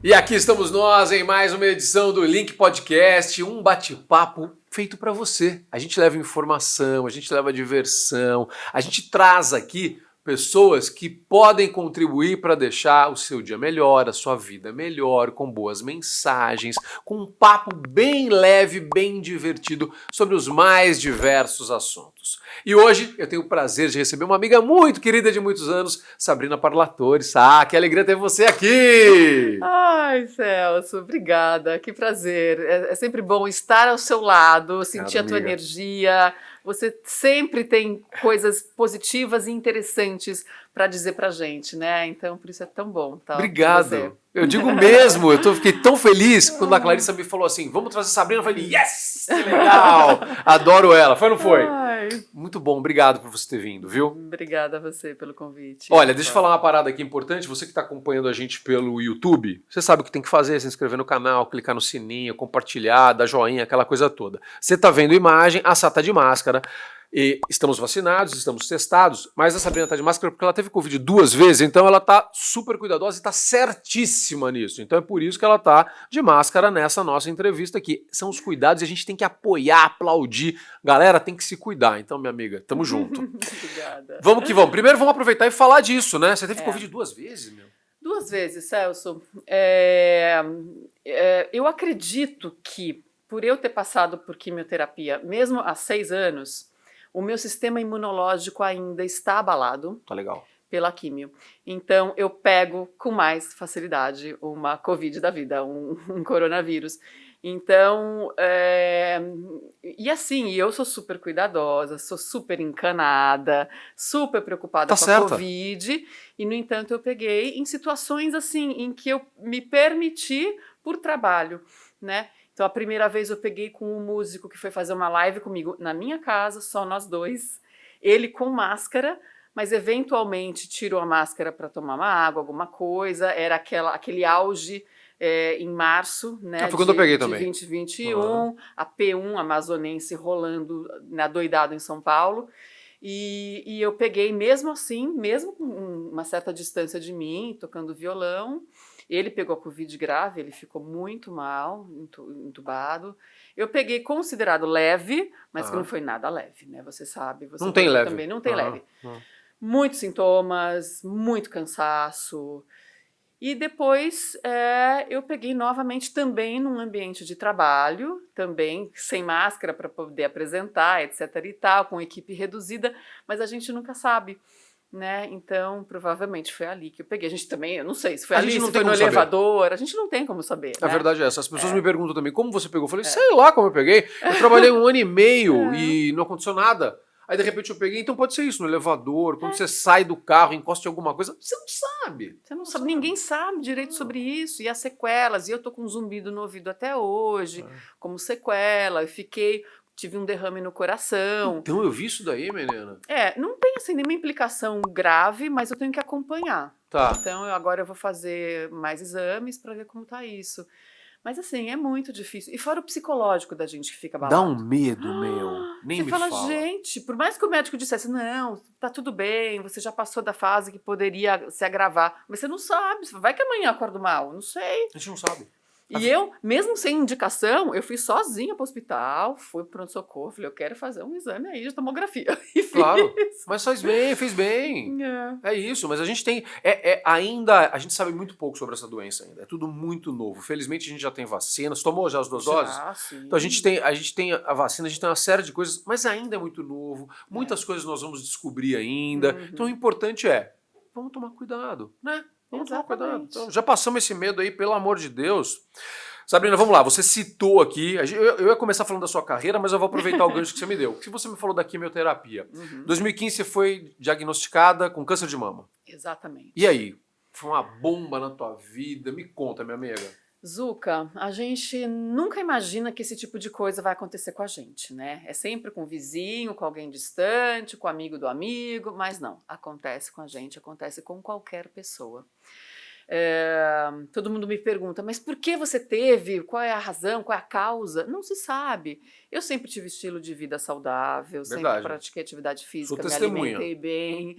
E aqui estamos nós em mais uma edição do Link Podcast, um bate-papo feito para você. A gente leva informação, a gente leva diversão, a gente traz aqui pessoas que podem contribuir para deixar o seu dia melhor, a sua vida melhor, com boas mensagens, com um papo bem leve, bem divertido sobre os mais diversos assuntos. E hoje eu tenho o prazer de receber uma amiga muito querida de muitos anos, Sabrina Parlatore. Que alegria ter você aqui! Ai, Celso, obrigada, que prazer. É sempre bom estar ao seu lado, sentir a tua energia. Você sempre tem coisas positivas e interessantes para dizer pra gente, né? Então, por isso é tão bom estar Obrigado. com você. Eu digo mesmo, fiquei tão feliz quando a Clarissa me falou assim, vamos trazer a Sabrina. Eu falei, yes, que legal, adoro ela. Foi ou não foi? Ai. Muito bom, obrigado por você ter vindo, viu? Obrigada a você pelo convite. Olha, deixa eu falar uma parada aqui importante, você que está acompanhando a gente pelo YouTube, você sabe o que tem que fazer, se inscrever no canal, clicar no sininho, compartilhar, dar joinha, aquela coisa toda. Você está vendo imagem, a Sá tá de máscara, e estamos vacinados, estamos testados, mas a Sabrina tá de máscara porque ela teve Covid 2 vezes, então ela tá super cuidadosa e tá certíssima nisso. Então é por isso que ela tá de máscara nessa nossa entrevista aqui. São os cuidados e a gente tem que apoiar, aplaudir. Galera, tem que se cuidar. Então, minha amiga, tamo junto. Obrigada. Vamos que vamos. Primeiro vamos aproveitar e falar disso, né? Você teve Covid 2 vezes, meu? 2 vezes, Celso. Eu acredito que por eu ter passado por quimioterapia, mesmo há 6 anos, o meu sistema imunológico ainda está abalado. Tá legal. Pela químio. Então, eu pego com mais facilidade uma Covid da vida, um coronavírus. Então, e assim, eu sou super cuidadosa, sou super encanada, super preocupada com a Covid, e no entanto eu peguei em situações assim, em que eu me permiti por trabalho, né? Então, a primeira vez eu peguei com um músico que foi fazer uma live comigo na minha casa, só nós dois, ele com máscara, mas eventualmente tirou a máscara para tomar uma água, alguma coisa, era aquele auge em março, né, foi quando eu peguei de também. 2021, a P1 amazonense rolando doidado em São Paulo, e eu peguei mesmo assim, mesmo com uma certa distância de mim, tocando violão. Ele pegou a Covid grave, ele ficou muito mal, entubado. Eu peguei considerado leve, mas que não foi nada leve, né? Você sabe. Você não tem leve. Também não tem leve. Muitos sintomas, muito cansaço. E depois eu peguei novamente também num ambiente de trabalho, também sem máscara para poder apresentar, etc. e tal, com equipe reduzida, mas a gente nunca sabe. Né? Então, provavelmente foi ali que eu peguei. A gente também, eu não sei se foi ali, se foi no elevador, a gente não tem como saber. A verdade é essa. As pessoas me perguntam também, como você pegou? Eu falei, sei lá como eu peguei. Eu trabalhei 1 ano e meio e não aconteceu nada. Aí, de repente, eu peguei. Então, pode ser isso, no elevador, quando você sai do carro, encosta em alguma coisa, você não sabe. Você não sabe. Ninguém sabe direito sobre isso. E as sequelas. E eu tô com um zumbido no ouvido até hoje, como sequela. Eu tive um derrame no coração. Então eu vi isso daí, menina. Não tem assim nenhuma implicação grave, mas eu tenho que acompanhar. Tá. Então agora eu vou fazer mais exames para ver como tá isso. Mas assim, é muito difícil. E fora o psicológico da gente que fica abalado. Dá um medo, meu. Nem você me fala, fala. gente, por mais que o médico dissesse, não, tá tudo bem, você já passou da fase que poderia se agravar. Mas você não sabe, vai que amanhã acordo mal, não sei. A gente não sabe. E eu, mesmo sem indicação, eu fui sozinha pro hospital, fui pro pronto-socorro, falei, eu quero fazer um exame aí de tomografia. E claro, mas fez bem. É isso, mas a gente tem, ainda, a gente sabe muito pouco sobre essa doença ainda, é tudo muito novo. Felizmente a gente já tem vacinas, tomou já as 2 doses? Sim. Então a gente tem a vacina, a gente tem uma série de coisas, mas ainda é muito novo, muitas coisas nós vamos descobrir ainda. Então o importante vamos tomar cuidado, né? Vamos tomar cuidado. Então, já passamos esse medo aí, pelo amor de Deus. Sabrina, vamos lá, você citou aqui, eu ia começar falando da sua carreira, mas eu vou aproveitar o gancho que você me deu. Que você me falou da quimioterapia. Em 2015 você foi diagnosticada com câncer de mama. Exatamente. E aí? Foi uma bomba na tua vida? Me conta, minha amiga. Zuca, a gente nunca imagina que esse tipo de coisa vai acontecer com a gente, né? É sempre com o vizinho, com alguém distante, com o amigo do amigo, mas não, acontece com a gente, acontece com qualquer pessoa. Todo mundo me pergunta, mas por que você teve? Qual é a razão? Qual é a causa? Não se sabe. Eu sempre tive estilo de vida saudável, sempre pratiquei atividade física, me alimentei bem.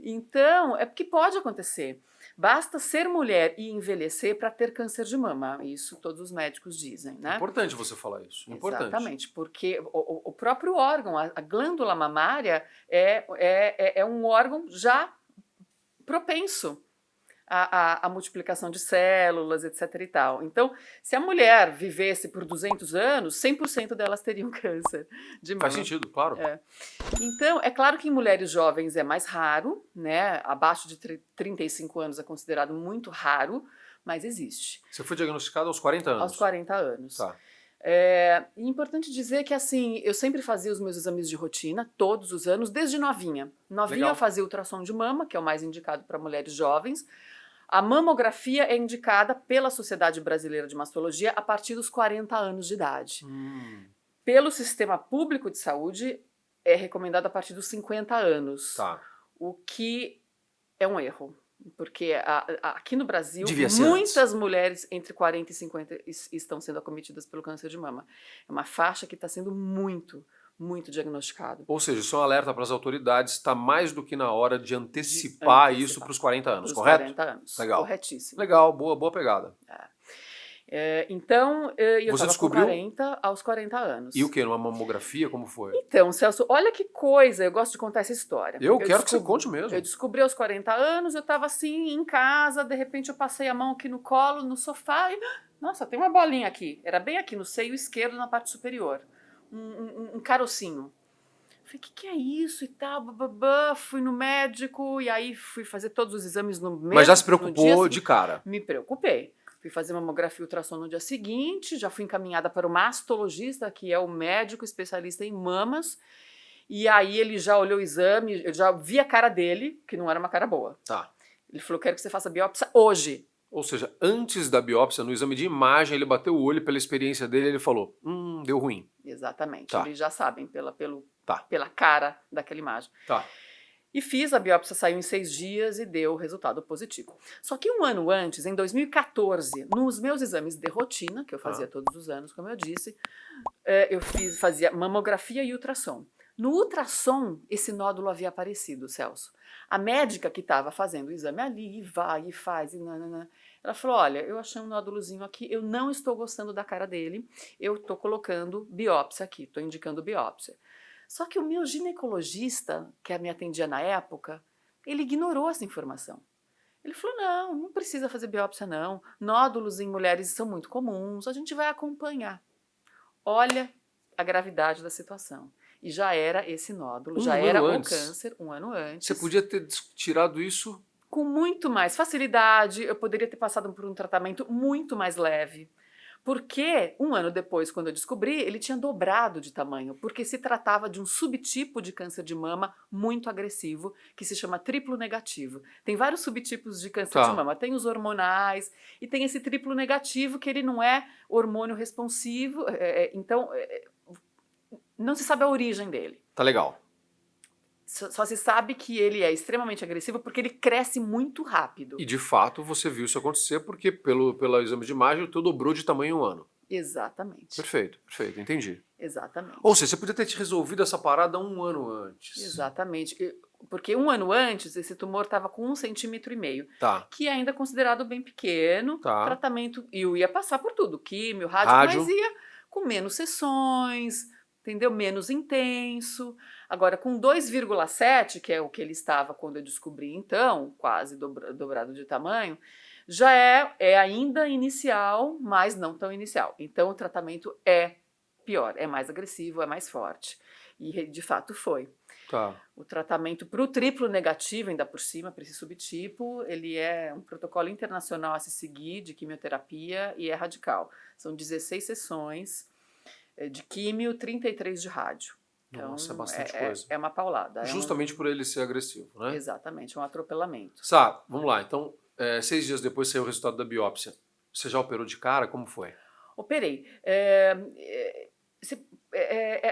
Então, é porque pode acontecer. Basta ser mulher e envelhecer para ter câncer de mama. Isso todos os médicos dizem, né? Importante você falar isso. Importante. Exatamente, porque o próprio órgão, a glândula mamária, é um órgão já propenso à multiplicação de células, etc. e tal. Então, se a mulher vivesse por 200 anos, 100% delas teriam câncer de mama. Faz sentido, claro. Então, é claro que em mulheres jovens é mais raro, né? Abaixo de 35 anos é considerado muito raro, mas existe. Você foi diagnosticado aos 40 anos? Aos 40 anos. Tá. É importante dizer que, assim, eu sempre fazia os meus exames de rotina, todos os anos, desde novinha. Novinha Legal. eu fazia ultrassom de mama, que é o mais indicado para mulheres jovens. A mamografia é indicada pela Sociedade Brasileira de Mastologia a partir dos 40 anos de idade. Pelo Sistema Público de Saúde, é recomendado a partir dos 50 anos. Tá. O que é um erro. Porque aqui no Brasil, Devia ser muitas mulheres entre 40 e 50 estão sendo acometidas pelo câncer de mama. É uma faixa que está sendo muito diagnosticado. Ou seja, isso é um alerta para as autoridades, está mais do que na hora de antecipar isso para os 40 anos, correto? 40 anos, Legal. Corretíssimo. Legal, boa pegada. Então, eu Você estava com descobriu? 40 aos 40 anos. E o que? Numa mamografia? Como foi? Então, Celso, olha que coisa, eu gosto de contar essa história. Eu quero que você conte mesmo. Eu descobri aos 40 anos, eu estava assim, em casa, de repente eu passei a mão aqui no colo, no sofá, e, nossa, tem uma bolinha aqui. Era bem aqui, no seio esquerdo, na parte superior. Um carocinho. Falei, o que é isso e tal, bababá. Fui no médico, e aí fui fazer todos os exames no mesmo. Mas já se preocupou de cara? Me preocupei. Fui fazer mamografia e ultrassom no dia seguinte, já fui encaminhada para o mastologista, que é o médico especialista em mamas, e aí ele já olhou o exame, eu já vi a cara dele, que não era uma cara boa. Tá. Ele falou, quero que você faça biópsia hoje. Ou seja, antes da biópsia, no exame de imagem, ele bateu o olho pela experiência dele e ele falou, deu ruim. Exatamente, Tá. eles já sabem pela Tá. cara daquela imagem. Tá. E fiz, a biópsia saiu em 6 dias e deu resultado positivo. Só que um ano antes, em 2014, nos meus exames de rotina, que eu fazia todos os anos, como eu disse, eu fazia mamografia e ultrassom. No ultrassom, esse nódulo havia aparecido, Celso. A médica que estava fazendo o exame ali, e vai, e faz, e nanana, ela falou, olha, eu achei um nódulozinho aqui, eu não estou gostando da cara dele, eu estou colocando biópsia aqui, estou indicando biópsia. Só que o meu ginecologista, que me atendia na época, ele ignorou essa informação. Ele falou, não precisa fazer biópsia não, nódulos em mulheres são muito comuns, a gente vai acompanhar. Olha a gravidade da situação. E já era esse nódulo, já era o câncer, um ano antes. Você podia ter tirado isso? Com muito mais facilidade, eu poderia ter passado por um tratamento muito mais leve. Porque, um ano depois, quando eu descobri, ele tinha dobrado de tamanho, porque se tratava de um subtipo de câncer de mama muito agressivo, que se chama triplo negativo. Tem vários subtipos de câncer de mama, tem os hormonais, e tem esse triplo negativo, que ele não é hormônio responsivo, então não se sabe a origem dele. Tá legal. Só se sabe que ele é extremamente agressivo porque ele cresce muito rápido. E de fato você viu isso acontecer porque pelo exame de imagem o teu dobrou de tamanho em um ano. Exatamente. Perfeito, entendi. Exatamente. Ou seja, você podia ter te resolvido essa parada um ano antes. Exatamente. Porque um ano antes esse tumor estava com 1,5 centímetro, que é ainda considerado bem pequeno. Tratamento, e eu ia passar por tudo, químio, rádio, mas ia com menos sessões, entendeu? Menos intenso. Agora, com 2,7, que é o que ele estava quando eu descobri, então, quase dobrado de tamanho, já é ainda inicial, mas não tão inicial. Então, o tratamento é pior, é mais agressivo, é mais forte. E, de fato, foi. O tratamento para o triplo negativo, ainda por cima, para esse subtipo, ele é um protocolo internacional a se seguir de quimioterapia e é radical. São 16 sessões de químio, 33 de rádio. Então, nossa, é bastante coisa. É uma paulada. Justamente por ele ser agressivo, né? Exatamente, um atropelamento. Sá, vamos lá. Então, 6 dias depois saiu o resultado da biópsia. Você já operou de cara? Como foi? Operei.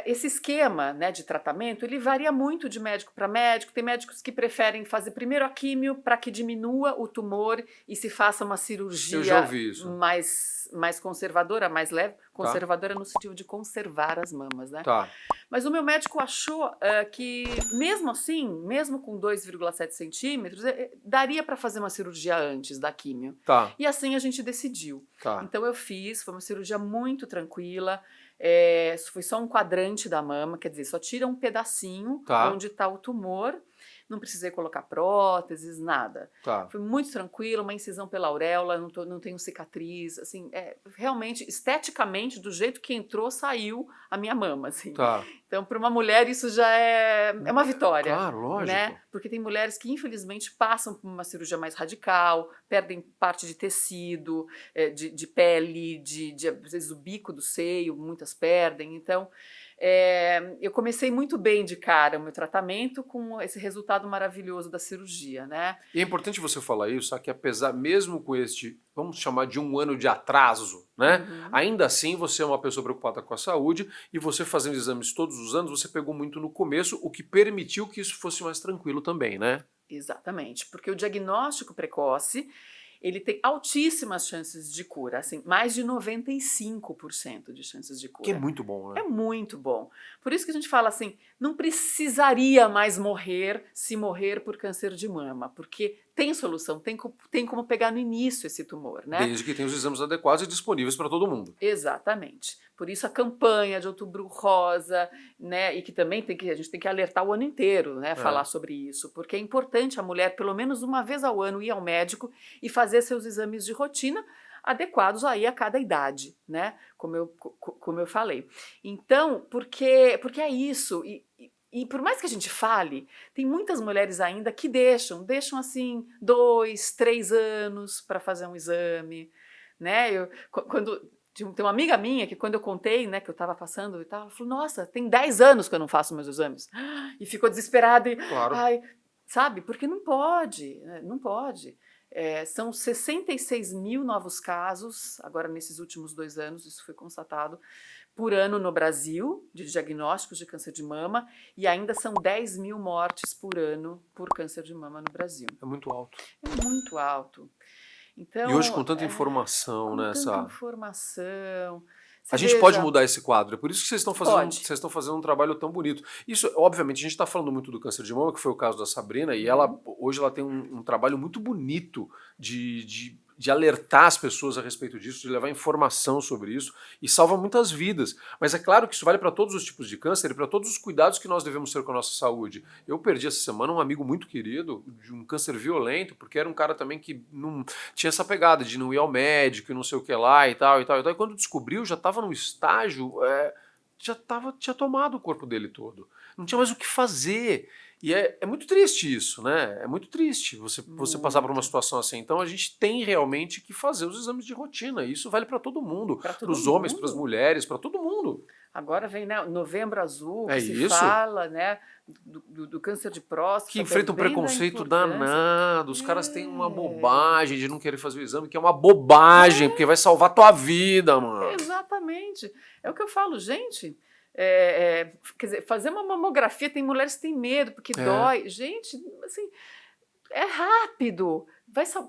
esse esquema, né, de tratamento, ele varia muito de médico para médico. Tem médicos que preferem fazer primeiro a químio para que diminua o tumor e se faça uma Eu já cirurgia ouvi isso. mais conservadora, mais leve. Tá. Conservadora no sentido de conservar as mamas, né? Tá. Mas o meu médico achou que, mesmo assim, mesmo com 2,7 centímetros, daria para fazer uma cirurgia antes da químio. Tá. E assim a gente decidiu. Tá. Então eu fiz, foi uma cirurgia muito tranquila. Foi só um quadrante da mama, quer dizer, só tira um pedacinho Tá. onde está o tumor. Não precisei colocar próteses, nada. Tá. Foi muito tranquilo, uma incisão pela auréola, não tenho cicatriz, assim, realmente, esteticamente, do jeito que entrou, saiu a minha mama, assim. Tá. Então, para uma mulher, isso já é uma vitória. Claro, lógico. Né? Porque tem mulheres que, infelizmente, passam por uma cirurgia mais radical, perdem parte de tecido, de pele, às vezes o bico do seio, muitas perdem. Então, eu comecei muito bem de cara o meu tratamento com esse resultado maravilhoso da cirurgia, né? E é importante você falar isso, só que apesar, mesmo com este, vamos chamar de 1 ano de atraso, né? Uhum. Ainda assim, você é uma pessoa preocupada com a saúde e você fazendo exames todos os anos, você pegou muito no começo, o que permitiu que isso fosse mais tranquilo também, né? Exatamente, porque o diagnóstico precoce, ele tem altíssimas chances de cura, assim, mais de 95% de chances de cura. Que é muito bom, né? É muito bom. Por isso que a gente fala assim, não precisaria mais morrer se morrer por câncer de mama, porque tem solução, tem como pegar no início esse tumor, né? Desde que tenha os exames adequados e disponíveis para todo mundo. Exatamente. Por isso a campanha de Outubro Rosa, né, e que também a gente tem que alertar o ano inteiro, né, falar sobre isso, porque é importante a mulher, pelo menos uma vez ao ano, ir ao médico e fazer seus exames de rotina adequados aí a cada idade, né, como eu falei. Então, porque é isso, e por mais que a gente fale, tem muitas mulheres ainda que deixam assim 2, 3 anos para fazer um exame, né? Tem uma amiga minha que quando eu contei, né, que eu estava passando e tal, ela falou, nossa, tem 10 anos que eu não faço meus exames. E ficou desesperada e, Claro. ai, sabe, porque não pode, né? Não pode. São 66 mil novos casos, agora nesses últimos 2 anos, isso foi constatado, por ano no Brasil, de diagnósticos de câncer de mama, e ainda são 10 mil mortes por ano por câncer de mama no Brasil. É muito alto. É muito alto. Então, E hoje com tanta informação, com né, tanta Sá? informação. A gente pode mudar esse quadro, é por isso que vocês estão fazendo um trabalho tão bonito. Isso, obviamente, a gente está falando muito do câncer de mama, que foi o caso da Sabrina, e hoje ela tem um trabalho muito bonito de alertar as pessoas a respeito disso, de levar informação sobre isso, e salva muitas vidas. Mas é claro que isso vale para todos os tipos de câncer e para todos os cuidados que nós devemos ter com a nossa saúde. Eu perdi essa semana um amigo muito querido de um câncer violento, porque era um cara também que não tinha essa pegada de não ir ao médico e não sei o que lá e tal, e tal, e tal. E quando descobriu, já estava num estágio, tinha tomado o corpo dele todo. Não tinha mais o que fazer. E é muito triste isso, né? É muito triste você passar por uma situação assim. Então a gente tem realmente que fazer os exames de rotina. E isso vale para todo mundo. Para os homens, para as mulheres, para todo mundo. Agora vem, né, Novembro Azul, que se isso. fala, né, do câncer de próstata. Que enfrenta um preconceito danado. Os caras têm uma bobagem de não querer fazer o exame, que é uma bobagem, porque vai salvar tua vida, mano. Exatamente. É o que eu falo, gente. Quer dizer, fazer uma mamografia, tem mulheres que têm medo, porque dói. Gente, assim, é rápido.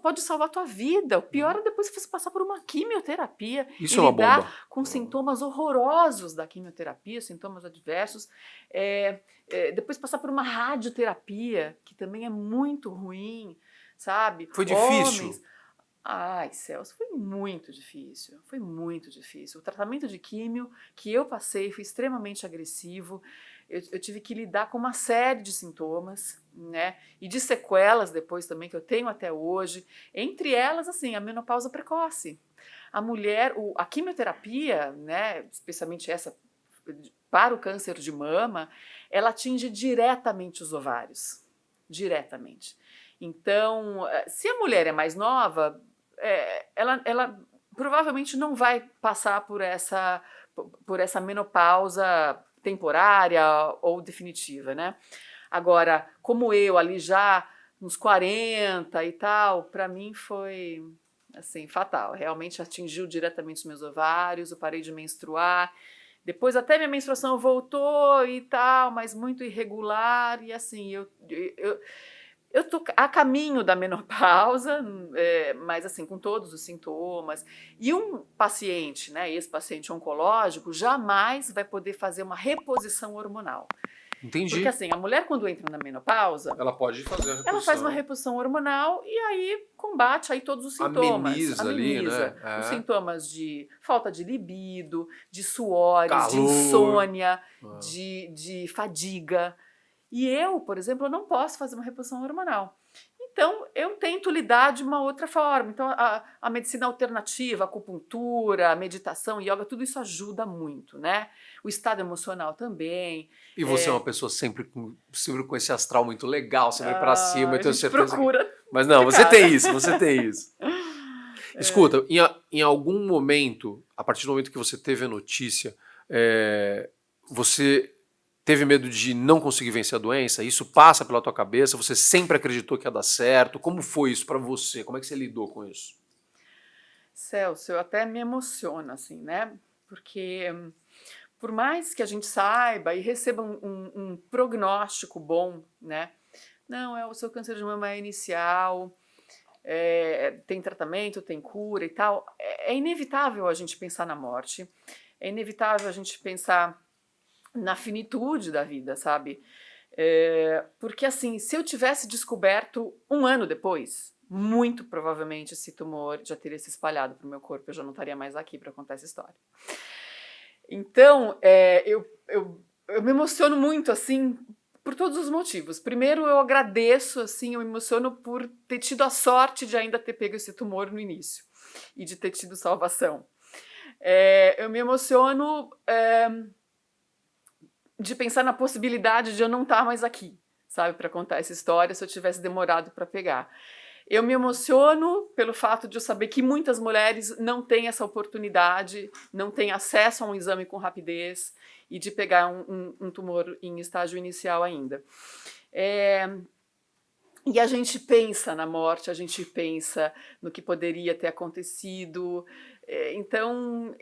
Pode salvar a tua vida. O pior é depois você passar por uma quimioterapia e lidar com sintomas horrorosos da quimioterapia, sintomas adversos. Depois passar por uma radioterapia, que também é muito ruim, sabe? Foi difícil? Ai, Celso, foi muito difícil, foi muito difícil. O tratamento de químio que eu passei foi extremamente agressivo. Eu tive que lidar com uma série de sintomas, né? E de sequelas depois também que eu tenho até hoje. Entre elas, assim, a menopausa precoce. A mulher, a quimioterapia, né? Especialmente essa para o câncer de mama, ela atinge diretamente os ovários, diretamente. Então, se a mulher é mais nova, ela provavelmente não vai passar por essa menopausa temporária ou definitiva, né? Agora, como eu ali já nos 40 e tal, para mim foi assim fatal. Realmente atingiu diretamente os meus ovários, eu parei de menstruar. Depois até minha menstruação voltou e tal, mas muito irregular, e assim, eu tô a caminho da menopausa, mas assim, com todos os sintomas. E um paciente, né, ex-paciente oncológico, jamais vai poder fazer uma reposição hormonal. Entendi. Porque assim, a mulher quando entra na menopausa, Ela pode fazer a reposição. ela faz uma reposição hormonal e aí combate aí todos os sintomas. Ameniza ali, né? Os sintomas de falta de libido, de suores, Calor. de insônia, de fadiga. E eu, por exemplo, eu não posso fazer uma reposição hormonal. Então, eu tento lidar de uma outra forma. Então, a medicina alternativa, a acupuntura, a meditação, yoga, tudo isso ajuda muito, né? O estado emocional também. E você é uma pessoa sempre com esse astral muito legal, você vai pra cima, eu tenho certeza. Procura. Mas não, você tem isso, você tem isso. Escuta, em algum momento, a partir do momento que você teve a notícia, você teve medo de não conseguir vencer a doença? Isso passa pela tua cabeça? Você sempre acreditou que ia dar certo? Como foi isso pra você? Como é que você lidou com isso? Celso, eu até me emociono, assim, né? Porque por mais que a gente saiba e receba um prognóstico bom, né? Não, o seu câncer de mama é inicial, tem tratamento, tem cura e tal. É inevitável a gente pensar na morte, é inevitável a gente pensar na finitude da vida, sabe? Porque assim, se eu tivesse descoberto 1 ano depois, muito provavelmente esse tumor já teria se espalhado para o meu corpo, eu já não estaria mais aqui para contar essa história. Então, eu me emociono muito, assim, por todos os motivos. Primeiro, eu agradeço, assim, eu me emociono por ter tido a sorte de ainda ter pego esse tumor no início e de ter tido salvação. Eu me emociono de pensar na possibilidade de eu não estar mais aqui, sabe, para contar essa história se eu tivesse demorado para pegar. Eu me emociono pelo fato de eu saber que muitas mulheres não têm essa oportunidade, não têm acesso a um exame com rapidez e de pegar um tumor em estágio inicial ainda. E a gente pensa na morte, a gente pensa no que poderia ter acontecido. Então,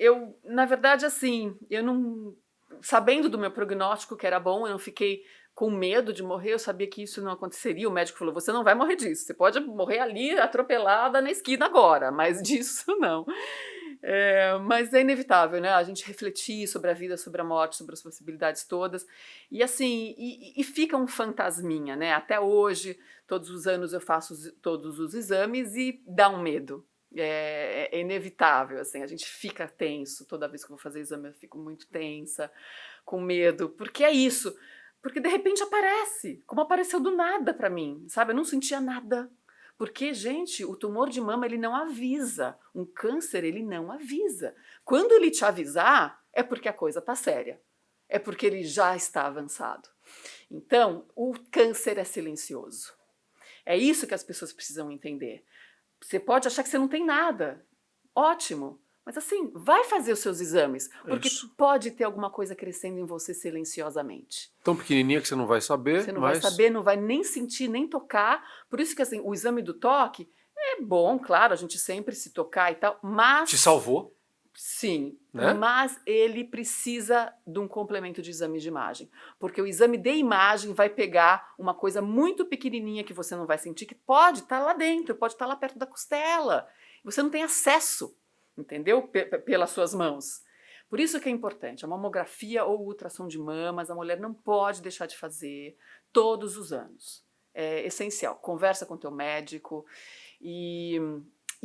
na verdade, assim, eu não... Sabendo do meu prognóstico que era bom, eu não fiquei com medo de morrer, eu sabia que isso não aconteceria. O médico falou, você não vai morrer disso, você pode morrer ali atropelada na esquina agora, mas disso não. Mas é inevitável, né? A gente refletir sobre a vida, sobre a morte, sobre as possibilidades todas. E assim, e fica um fantasminha, né? Até hoje, todos os anos eu faço todos os exames e dá um medo. É inevitável, assim, a gente fica tenso. Toda vez que eu vou fazer exame eu fico muito tensa, com medo, porque é isso. Porque de repente aparece, como apareceu do nada pra mim, sabe? Eu não sentia nada. Porque, gente, o tumor de mama, ele não avisa. Um câncer, ele não avisa. Quando ele te avisar, é porque a coisa tá séria. É porque ele já está avançado. Então, o câncer é silencioso. É isso que as pessoas precisam entender. Você pode achar que você não tem nada. Ótimo. Mas assim, vai fazer os seus exames, porque pode ter alguma coisa crescendo em você silenciosamente. Tão pequenininha que você não vai saber. Você não vai saber, não vai nem sentir, nem tocar. Por isso que assim, o exame do toque é bom, claro, a gente sempre se tocar e tal, mas... Te salvou? Sim, né? Mas ele precisa de um complemento de exame de imagem, porque o exame de imagem vai pegar uma coisa muito pequenininha que você não vai sentir, que pode estar lá dentro, pode estar lá perto da costela. Você não tem acesso, entendeu? Pelas suas mãos. Por isso que é importante, a mamografia ou ultrassom de mamas, a mulher não pode deixar de fazer todos os anos. É essencial. Conversa com teu médico. E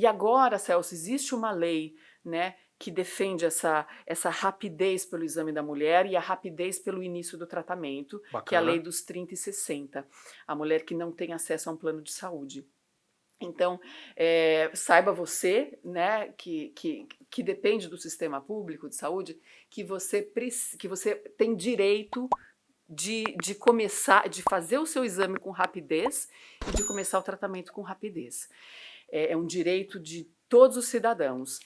agora, Celso, existe uma lei, né, que defende essa rapidez pelo exame da mulher e a rapidez pelo início do tratamento, Bacana. Que é a lei dos 30 e 60. A mulher que não tem acesso a um plano de saúde. Então, saiba você, né, que depende do sistema público de saúde, que você tem direito de começar, de fazer o seu exame com rapidez e de começar o tratamento com rapidez. É um direito de todos os cidadãos.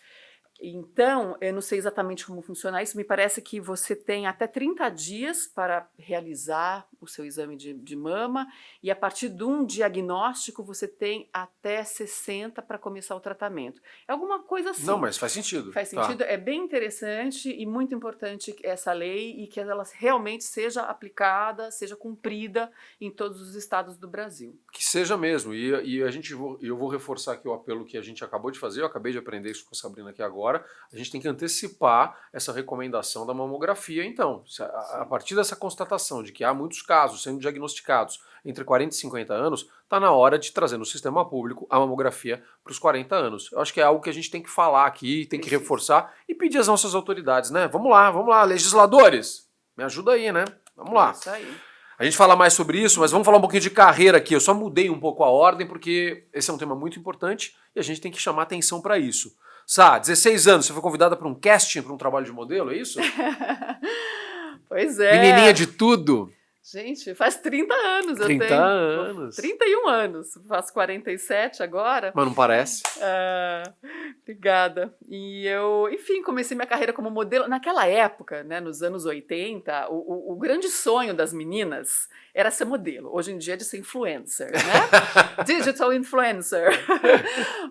Então, eu não sei exatamente como funciona isso, me parece que você tem até 30 dias para realizar o seu exame de mama, e a partir de um diagnóstico você tem até 60 para começar o tratamento. É alguma coisa Não, assim. mas faz sentido. Faz Tá. sentido, é bem interessante e muito importante essa lei e que ela realmente seja aplicada, seja cumprida em todos os estados do Brasil. Que seja mesmo. E eu vou reforçar aqui o apelo que a gente acabou de fazer. Eu acabei de aprender isso com a Sabrina aqui agora. A gente tem que antecipar essa recomendação da mamografia, então. A partir dessa constatação de que há muitos casos sendo diagnosticados entre 40 e 50 anos, está na hora de trazer no sistema público a mamografia para os 40 anos. Eu acho que é algo que a gente tem que falar aqui, tem que reforçar e pedir às nossas autoridades, né? Vamos lá, legisladores, me ajuda aí, né? Vamos lá. Isso aí. A gente fala mais sobre isso, mas vamos falar um pouquinho de carreira aqui. Eu só mudei um pouco a ordem porque esse é um tema muito importante e a gente tem que chamar atenção para isso. Sá, 16 anos, você foi convidada para um casting, para um trabalho de modelo, é isso? Pois é. Menininha de tudo. Gente, faz 30 anos 30 eu tenho. anos. 31 anos, faço 47 agora. Mas não parece. Obrigada. E eu, enfim, comecei minha carreira como modelo. Naquela época, né, nos anos 80, o grande sonho das meninas era ser modelo. Hoje em dia é de ser influencer, né? Digital influencer.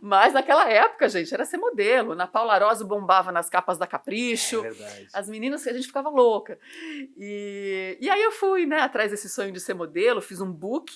Mas naquela época, gente, era ser modelo. Ana Paula Arósio bombava nas capas da Capricho. É verdade. As meninas, a gente ficava louca. E aí eu fui, né, atrás desse sonho de ser modelo, fiz um book.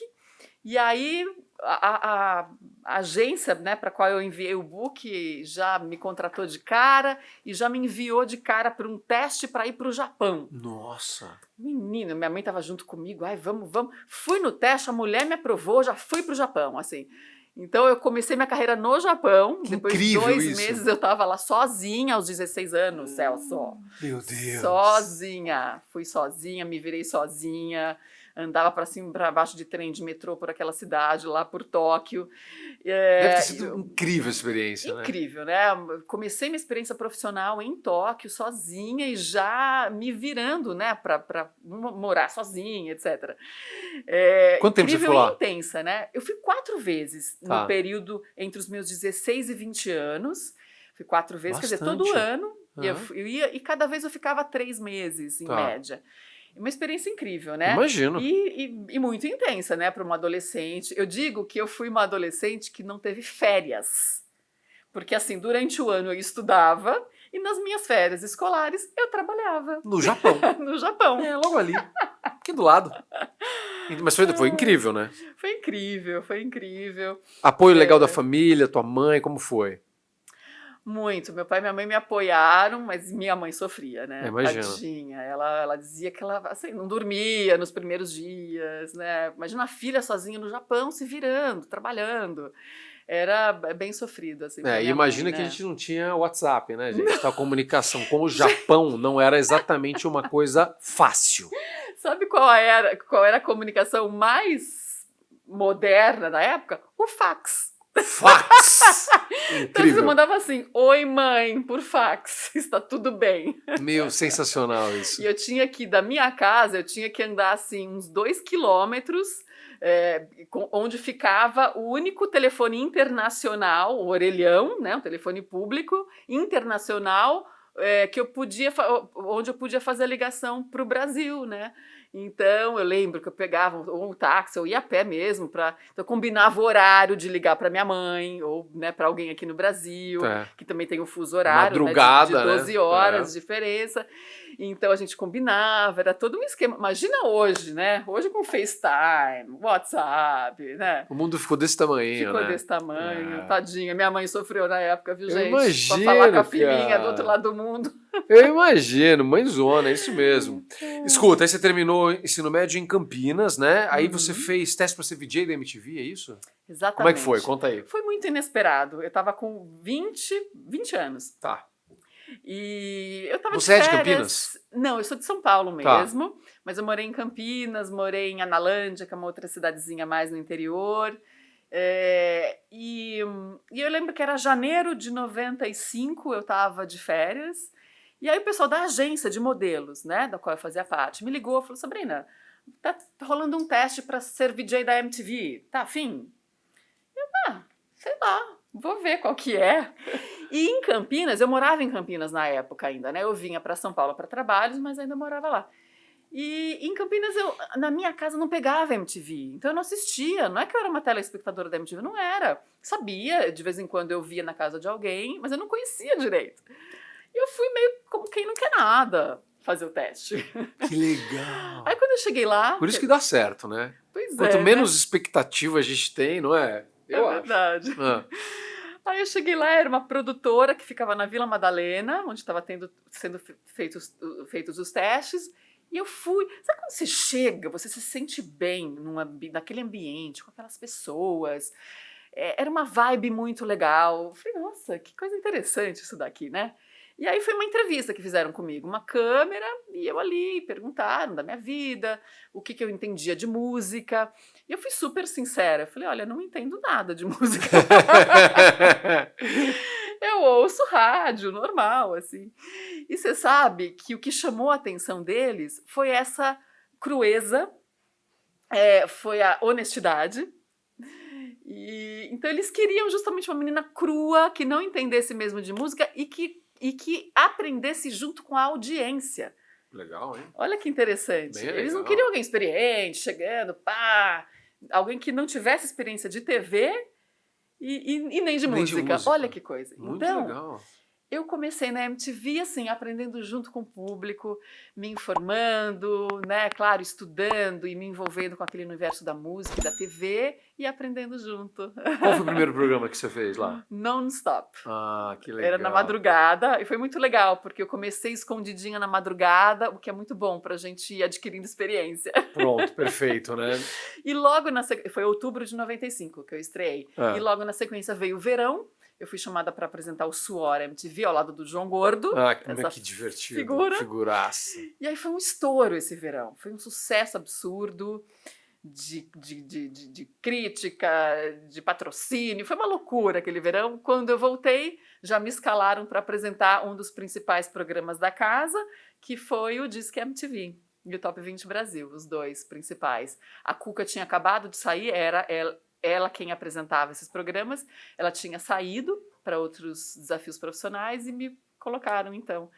E aí a agência, né, para a qual eu enviei o book já me contratou de cara e já me enviou de cara para um teste para ir para o Japão. Nossa. Menina, minha mãe estava junto comigo, ai, vamos. Fui no teste, a mulher me aprovou, já fui para o Japão, assim. Então eu comecei minha carreira no Japão, Que depois de incrível 2 isso. meses eu estava lá sozinha aos 16 anos, Celso. Meu Deus. Sozinha, fui sozinha, me virei sozinha, andava para cima e para baixo de trem, de metrô por aquela cidade, lá por Tóquio. Deve ter sido incrível a experiência, né? Incrível, né? Comecei minha experiência profissional em Tóquio, sozinha e já me virando, né, para morar sozinha, etc. Quanto tempo você ficou lá? Incrível e intensa, né? Eu fui 4 vezes no período entre os meus 16 e 20 anos. Fui 4 vezes, Bastante. quer dizer, todo ano. Uhum. Eu ia e cada vez eu ficava 3 meses, em média. Uma experiência incrível, né? Imagino. E muito intensa, né, para uma adolescente. Eu digo que eu fui uma adolescente que não teve férias. Porque, assim, durante o ano eu estudava e nas minhas férias escolares eu trabalhava. No Japão. No Japão. É, logo ali. Aqui do lado. Mas foi incrível, né? Foi incrível, foi incrível. Apoio legal da família, tua mãe, como foi? Muito. Meu pai e minha mãe me apoiaram, mas minha mãe sofria, né? Imagina. Tadinha. Ela dizia que ela assim, não dormia nos primeiros dias, né? Imagina a filha sozinha no Japão, se virando, trabalhando. Era bem sofrido, assim. E imagina mãe, que né? a gente não tinha WhatsApp, né, gente? Então a comunicação com o Japão não era exatamente uma coisa fácil. Sabe qual era a comunicação mais moderna da época? O fax. Fax! Então você Incrível. mandava assim: oi mãe, por fax, está tudo bem. Meu, sensacional isso. E eu tinha que, da minha casa, eu tinha que andar assim uns 2 quilômetros, onde ficava o único telefone internacional, o orelhão, né, um telefone público internacional, onde eu podia fazer a ligação para o Brasil, né? Então eu lembro que eu pegava um táxi, eu ia a pé mesmo, então eu combinava o horário de ligar para minha mãe ou, né, para alguém aqui no Brasil, que também tem o fuso horário, madrugada, né, de 12 horas de diferença. Então a gente combinava, era todo um esquema. Imagina hoje, né? Hoje com FaceTime, WhatsApp, né? O mundo ficou desse tamanho, Ficou né? desse tamanho, tadinha. Minha mãe sofreu na época, viu, gente? Imagino, pra falar com a filhinha cara. do outro lado do mundo. Eu imagino, mãezona, é isso mesmo. Escuta, aí você terminou ensino médio em Campinas, né? Aí você fez teste pra ser VJ da MTV, é isso? Exatamente. Como é que foi? Conta aí. Foi muito inesperado. Eu tava com 20 anos. Tá. E eu tava Você de férias. É de Campinas? Não, eu sou de São Paulo mesmo, mas eu morei em Campinas, morei em Analândia, que é uma outra cidadezinha mais no interior. E eu lembro que era janeiro de 95, eu tava de férias, e aí o pessoal da agência de modelos, né, da qual eu fazia parte, me ligou e falou: Sabrina, tá rolando um teste para ser VJ da MTV, tá afim? Eu, sei lá, vou ver qual que é. E em Campinas, eu morava em Campinas na época ainda, né? Eu vinha para São Paulo para trabalhos, mas ainda morava lá. E em Campinas, na minha casa não pegava MTV, então eu não assistia. Não é que eu era uma telespectadora da MTV, não era. Sabia, de vez em quando eu via na casa de alguém, mas eu não conhecia direito. E eu fui meio como quem não quer nada fazer o teste. Que legal! Aí quando eu cheguei lá... Por isso que dá certo, né? Pois Quanto é, menos né? expectativa a gente tem, não é? Eu É acho. verdade. Ah, Aí eu cheguei lá, era uma produtora que ficava na Vila Madalena, onde estava sendo feitos os testes, e eu fui. Sabe quando você chega, você se sente bem naquele ambiente, com aquelas pessoas? Era uma vibe muito legal. Eu falei, nossa, que coisa interessante isso daqui, né? E aí foi uma entrevista que fizeram comigo, uma câmera, e eu ali, perguntaram da minha vida, o que eu entendia de música. E eu fui super sincera, eu falei, olha, não entendo nada de música. Eu ouço rádio, normal, assim. E você sabe que o que chamou a atenção deles foi essa crueza, foi a honestidade. E, então eles queriam justamente uma menina crua, que não entendesse mesmo de música e que aprendesse junto com a audiência. Legal, hein? Olha que interessante. Bem Eles não legal. queriam alguém experiente, chegando, pá, alguém que não tivesse experiência de TV e nem de Nem de música. música. Olha que coisa. Muito Então, legal. eu comecei na MTV, assim, aprendendo junto com o público, me informando, né, claro, estudando e me envolvendo com aquele universo da música e da TV e aprendendo junto. Qual foi o primeiro programa que você fez lá? Non-stop. Ah, que legal. Era na madrugada e foi muito legal, porque eu comecei escondidinha na madrugada, o que é muito bom pra gente ir adquirindo experiência. Pronto, perfeito, né? E logo foi outubro de 95 que eu estreiei. Ah. E logo na sequência veio o verão. Eu fui chamada para apresentar o Suor MTV ao lado do João Gordo. Ah, essa que divertido. figura. Figuraça. E aí foi um estouro esse verão. Foi um sucesso absurdo de crítica, de patrocínio. Foi uma loucura aquele verão. Quando eu voltei, já me escalaram para apresentar um dos principais programas da casa, que foi o Disque MTV e o Top 20 Brasil, os dois principais. A Cuca tinha acabado de sair, era ela quem apresentava esses programas, ela tinha saído para outros desafios profissionais e me colocaram, então.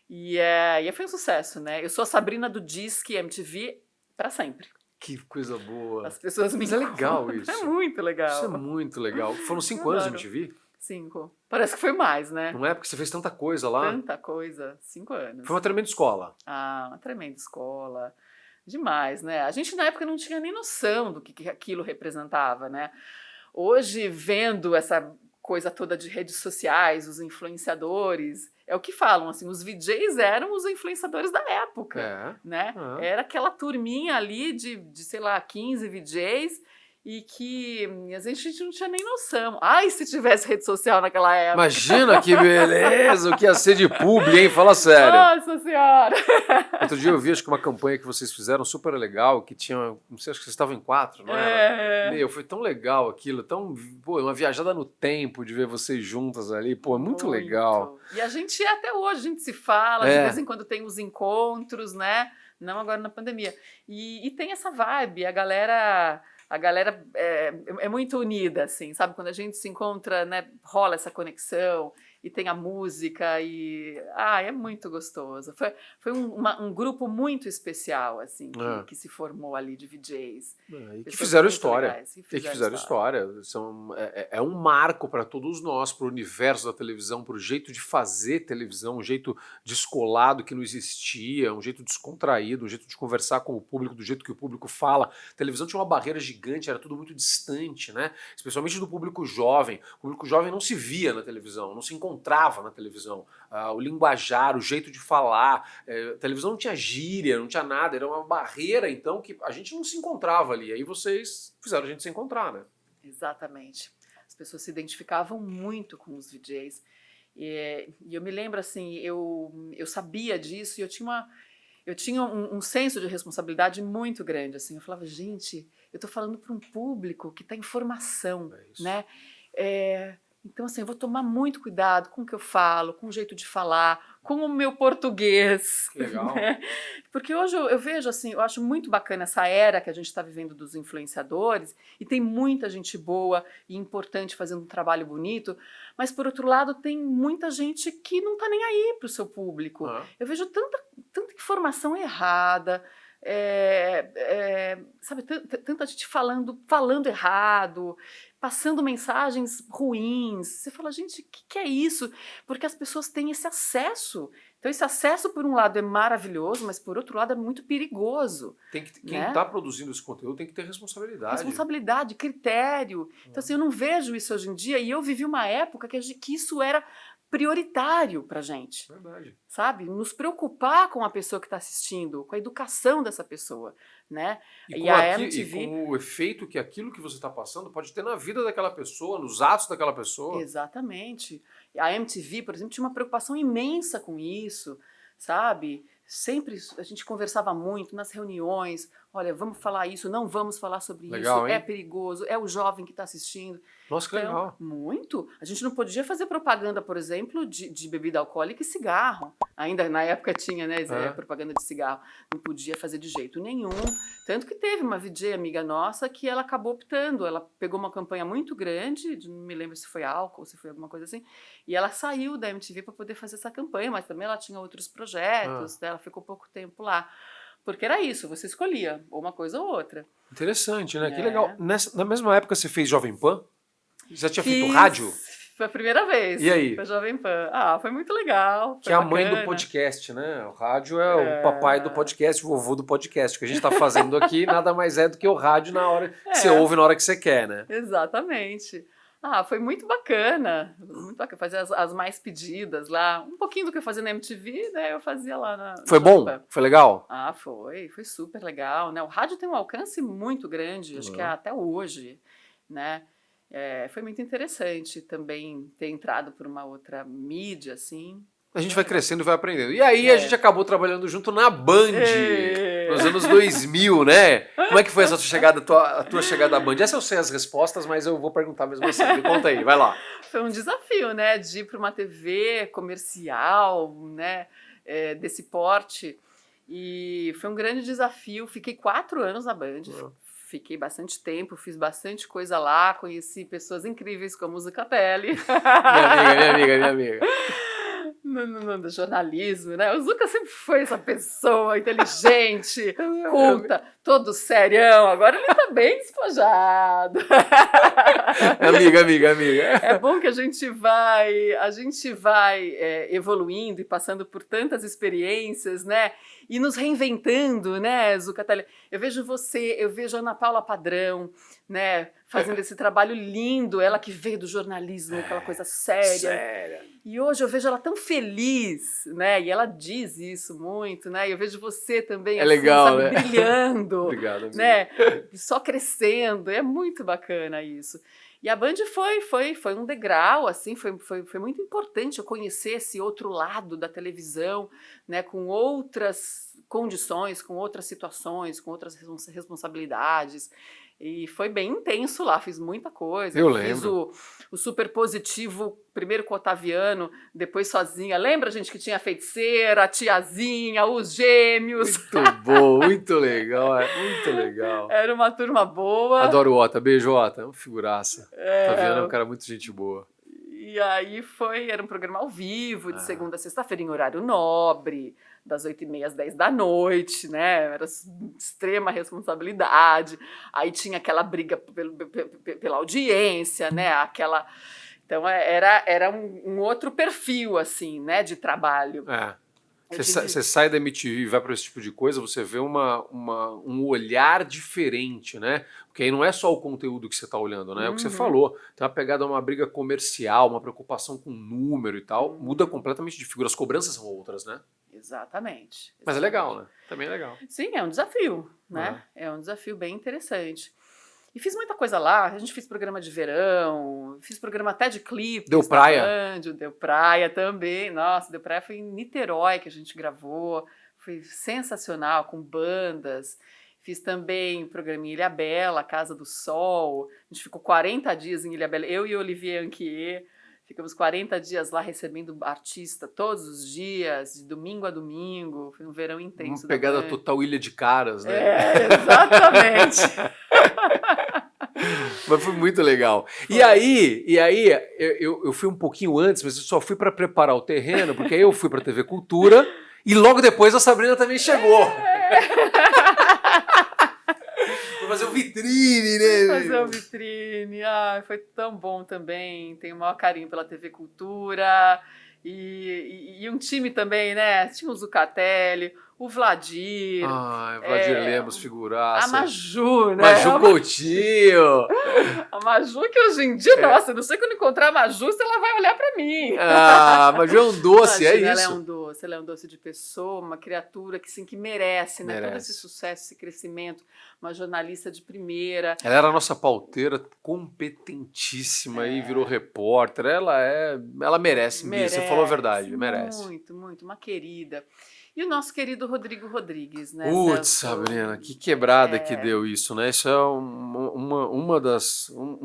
E aí foi um sucesso, né? Eu sou a Sabrina do Disque MTV para sempre. Que coisa boa. As pessoas me Mas é legal isso. É muito legal. Isso é muito legal. Foram 5 anos de MTV? 5. Parece que foi mais, né? Não é? Porque você fez tanta coisa lá. Tanta coisa. 5 anos. Foi uma tremenda escola. Ah, uma tremenda escola. Demais, né? A gente na época não tinha nem noção do que aquilo representava, né? Hoje, vendo essa coisa toda de redes sociais, os influenciadores, é o que falam, assim, os VJs eram os influenciadores da época, né? Era aquela turminha ali de, sei lá, 15 VJs e que a gente não tinha nem noção. Ai, se tivesse rede social naquela época. Imagina que beleza, o que ia ser de publi, hein? Fala sério. Nossa Senhora! Outro dia eu vi, acho que uma campanha que vocês fizeram super legal, que tinha, não sei, acho que vocês estavam em 4, não era? Meu, foi tão legal aquilo, uma viajada no tempo de ver vocês juntas ali, pô, é muito legal. E a gente, até hoje, a gente se fala, de vez em quando tem os encontros, né? Não agora na pandemia. E tem essa vibe, a galera é muito unida, assim, sabe? Quando a gente se encontra, né, rola essa conexão e tem a música e... é muito gostoso. Foi um grupo muito especial, assim, que se formou ali de VJs. E que fizeram história. É um marco para todos nós, para o universo da televisão, para o jeito de fazer televisão, um jeito descolado que não existia, um jeito descontraído, um jeito de conversar com o público, do jeito que o público fala. A televisão tinha uma barreira gigante, era tudo muito distante, né? Especialmente do público jovem. O público jovem não se via na televisão, não se encontrava na televisão. O linguajar, o jeito de falar. A televisão não tinha gíria, não tinha nada. Era uma barreira, então, que a gente não se encontrava ali. Aí vocês fizeram a gente se encontrar, né? Exatamente. As pessoas se identificavam muito com os VJs. E eu me lembro, assim, eu sabia disso e eu tinha um senso de responsabilidade muito grande, assim. Eu falava, gente, eu estou falando para um público que está em formação, né? Então, assim, eu vou tomar muito cuidado com o que eu falo, com o jeito de falar, com o meu português. Que legal. Né? Porque hoje eu vejo, assim, eu acho muito bacana essa era que a gente está vivendo dos influenciadores, e tem muita gente boa e importante fazendo um trabalho bonito, mas, por outro lado, tem muita gente que não está nem aí para o seu público. Eu vejo tanta informação errada, sabe, tanta gente falando errado, passando mensagens ruins. Você fala, gente, o que é isso? Porque as pessoas têm esse acesso. Então, esse acesso, por um lado, é maravilhoso, mas, por outro lado, é muito perigoso. Quem está produzindo esse conteúdo tem que ter responsabilidade. Responsabilidade, critério. Então, assim, eu não vejo isso hoje em dia, e eu vivi uma época que isso era prioritário pra gente. Verdade. Sabe? Nos preocupar com a pessoa que está assistindo, com a educação dessa pessoa, né? E com o efeito que aquilo que você está passando pode ter na vida daquela pessoa, nos atos daquela pessoa. Exatamente. A MTV, por exemplo, tinha uma preocupação imensa com isso, sabe? Sempre a gente conversava muito nas reuniões, olha, vamos falar isso, não vamos falar sobre Legal, isso, hein? é perigoso, é o jovem que está assistindo. Nossa, que legal. Muito. A gente não podia fazer propaganda, por exemplo, de bebida alcoólica e cigarro. Ainda na época tinha, né, propaganda de cigarro. Não podia fazer de jeito nenhum. Tanto que teve uma VJ amiga nossa que ela acabou optando. Ela pegou uma campanha muito grande, não me lembro se foi álcool, se foi alguma coisa assim, e ela saiu da MTV para poder fazer essa campanha, mas também ela tinha outros projetos, né, ela ficou pouco tempo lá. Porque era isso, você escolhia ou uma coisa ou outra. Interessante, né? Que legal. Na mesma época você fez Jovem Pan? Você já tinha feito rádio? Foi a primeira vez. E aí? Foi Jovem Pan. Foi muito legal. Que é a mãe do podcast, né? O rádio é o papai do podcast, o vovô do podcast. O que a gente está fazendo aqui nada mais é do que o rádio na hora que você ouve na hora que você quer, né? Exatamente. Foi muito bacana. Muito bacana. Fazer as mais pedidas lá. Um pouquinho do que eu fazia na MTV, né? Eu fazia lá na Foi bom? Foi legal? Foi super legal, né? O rádio tem um alcance muito grande, acho que até hoje, né? Foi muito interessante também ter entrado por uma outra mídia, assim. A gente vai crescendo e vai aprendendo. E aí a gente acabou trabalhando junto na Band, nos anos 2000, né? Como é que foi essa a tua chegada à Band? Essa eu sei as respostas, mas eu vou perguntar mesmo assim. Me conta aí, vai lá. Foi um desafio, né? De ir para uma TV comercial, né? Desse porte. E foi um grande desafio. Fiquei 4 anos na Band. Fiquei bastante tempo, fiz bastante coisa lá, conheci pessoas incríveis como o Zucatelli. Minha amiga. No jornalismo, né? O Zuca sempre foi essa pessoa inteligente, culta, todo serião. Agora ele tá bem despojado. Amiga. É bom que a gente vai evoluindo e passando por tantas experiências, né? E nos reinventando, né, Zucatelli? Eu vejo a Ana Paula Padrão, né, fazendo esse trabalho lindo, ela que veio do jornalismo, aquela coisa séria. E hoje eu vejo ela tão feliz, né, e ela diz isso muito, né, e eu vejo você também, assim, legal, sabe, né? brilhando, Obrigado, amiga. né, só crescendo, é muito bacana isso. E a Band foi um degrau, assim, foi muito importante eu conhecer esse outro lado da televisão, né, com outras condições, com outras situações, com outras responsabilidades. E foi bem intenso lá, fiz muita coisa. Eu lembro. Fiz o Super Positivo, primeiro com o Otaviano, depois sozinha. Lembra, gente, que tinha a Feiticeira, a Tiazinha, os Gêmeos? Muito bom, muito legal, muito legal. Era uma turma boa. Adoro o Ota, beijo Ota, é uma figuraça. Otaviano é um cara muito gente boa. E aí era um programa ao vivo, de segunda a sexta-feira, em horário nobre, das 8h30 às 10 da noite, né? Era extrema responsabilidade. Aí tinha aquela briga pela audiência, né? Então era um outro perfil, assim, né? De trabalho. Você sai da MTV e vai para esse tipo de coisa, você vê um olhar diferente, né? Porque aí não é só o conteúdo que você está olhando, né? É o que você falou. Tem uma pegada, uma briga comercial, uma preocupação com número e tal. Muda completamente de figura. As cobranças são outras, né? Exatamente. Mas é legal, né? Também é legal. Sim, é um desafio, né? É um desafio bem interessante. E fiz muita coisa lá, a gente fez programa de verão, fiz programa até de clipe. Deu praia? Deu praia também. Nossa, Deu Praia foi em Niterói que a gente gravou. Foi sensacional, com bandas. Fiz também o programa em Ilhabela, Casa do Sol. A gente ficou 40 dias em Ilhabela, eu e Olivier Anquier. Ficamos 40 dias lá recebendo artista todos os dias, de domingo a domingo. Foi um verão intenso. Uma pegada total Ilha de Caras, né? Exatamente. Mas foi muito legal. E aí eu fui um pouquinho antes, mas eu só fui para preparar o terreno, porque aí eu fui para TV Cultura e logo depois a Sabrina também chegou. Foi fazer o vitrine, né? Fazer o vitrine. Ah, foi tão bom também. Tenho o maior carinho pela TV Cultura. E um time também, né? Tinha o Zucatelli, o Vladir. Ai, Vladir Lemos, figuraça. A Maju, né? Maju Coutinho. A Maju que hoje em dia, nossa, não sei quando encontrar a Maju se ela vai olhar pra mim. Ah, Maju é um doce, Imagina, é isso. Ela é um doce de pessoa, uma criatura que, sim, que merece, né? Merece. Todo esse sucesso, esse crescimento, uma jornalista de primeira. Ela era a nossa pauteira, competentíssima e virou repórter. Ela merece, Bia, você falou a verdade, merece. Muito, muito, uma querida. E o nosso querido Rodrigo Rodrigues, né? Putz, Sabrina, que quebrada que deu isso, né? Isso é um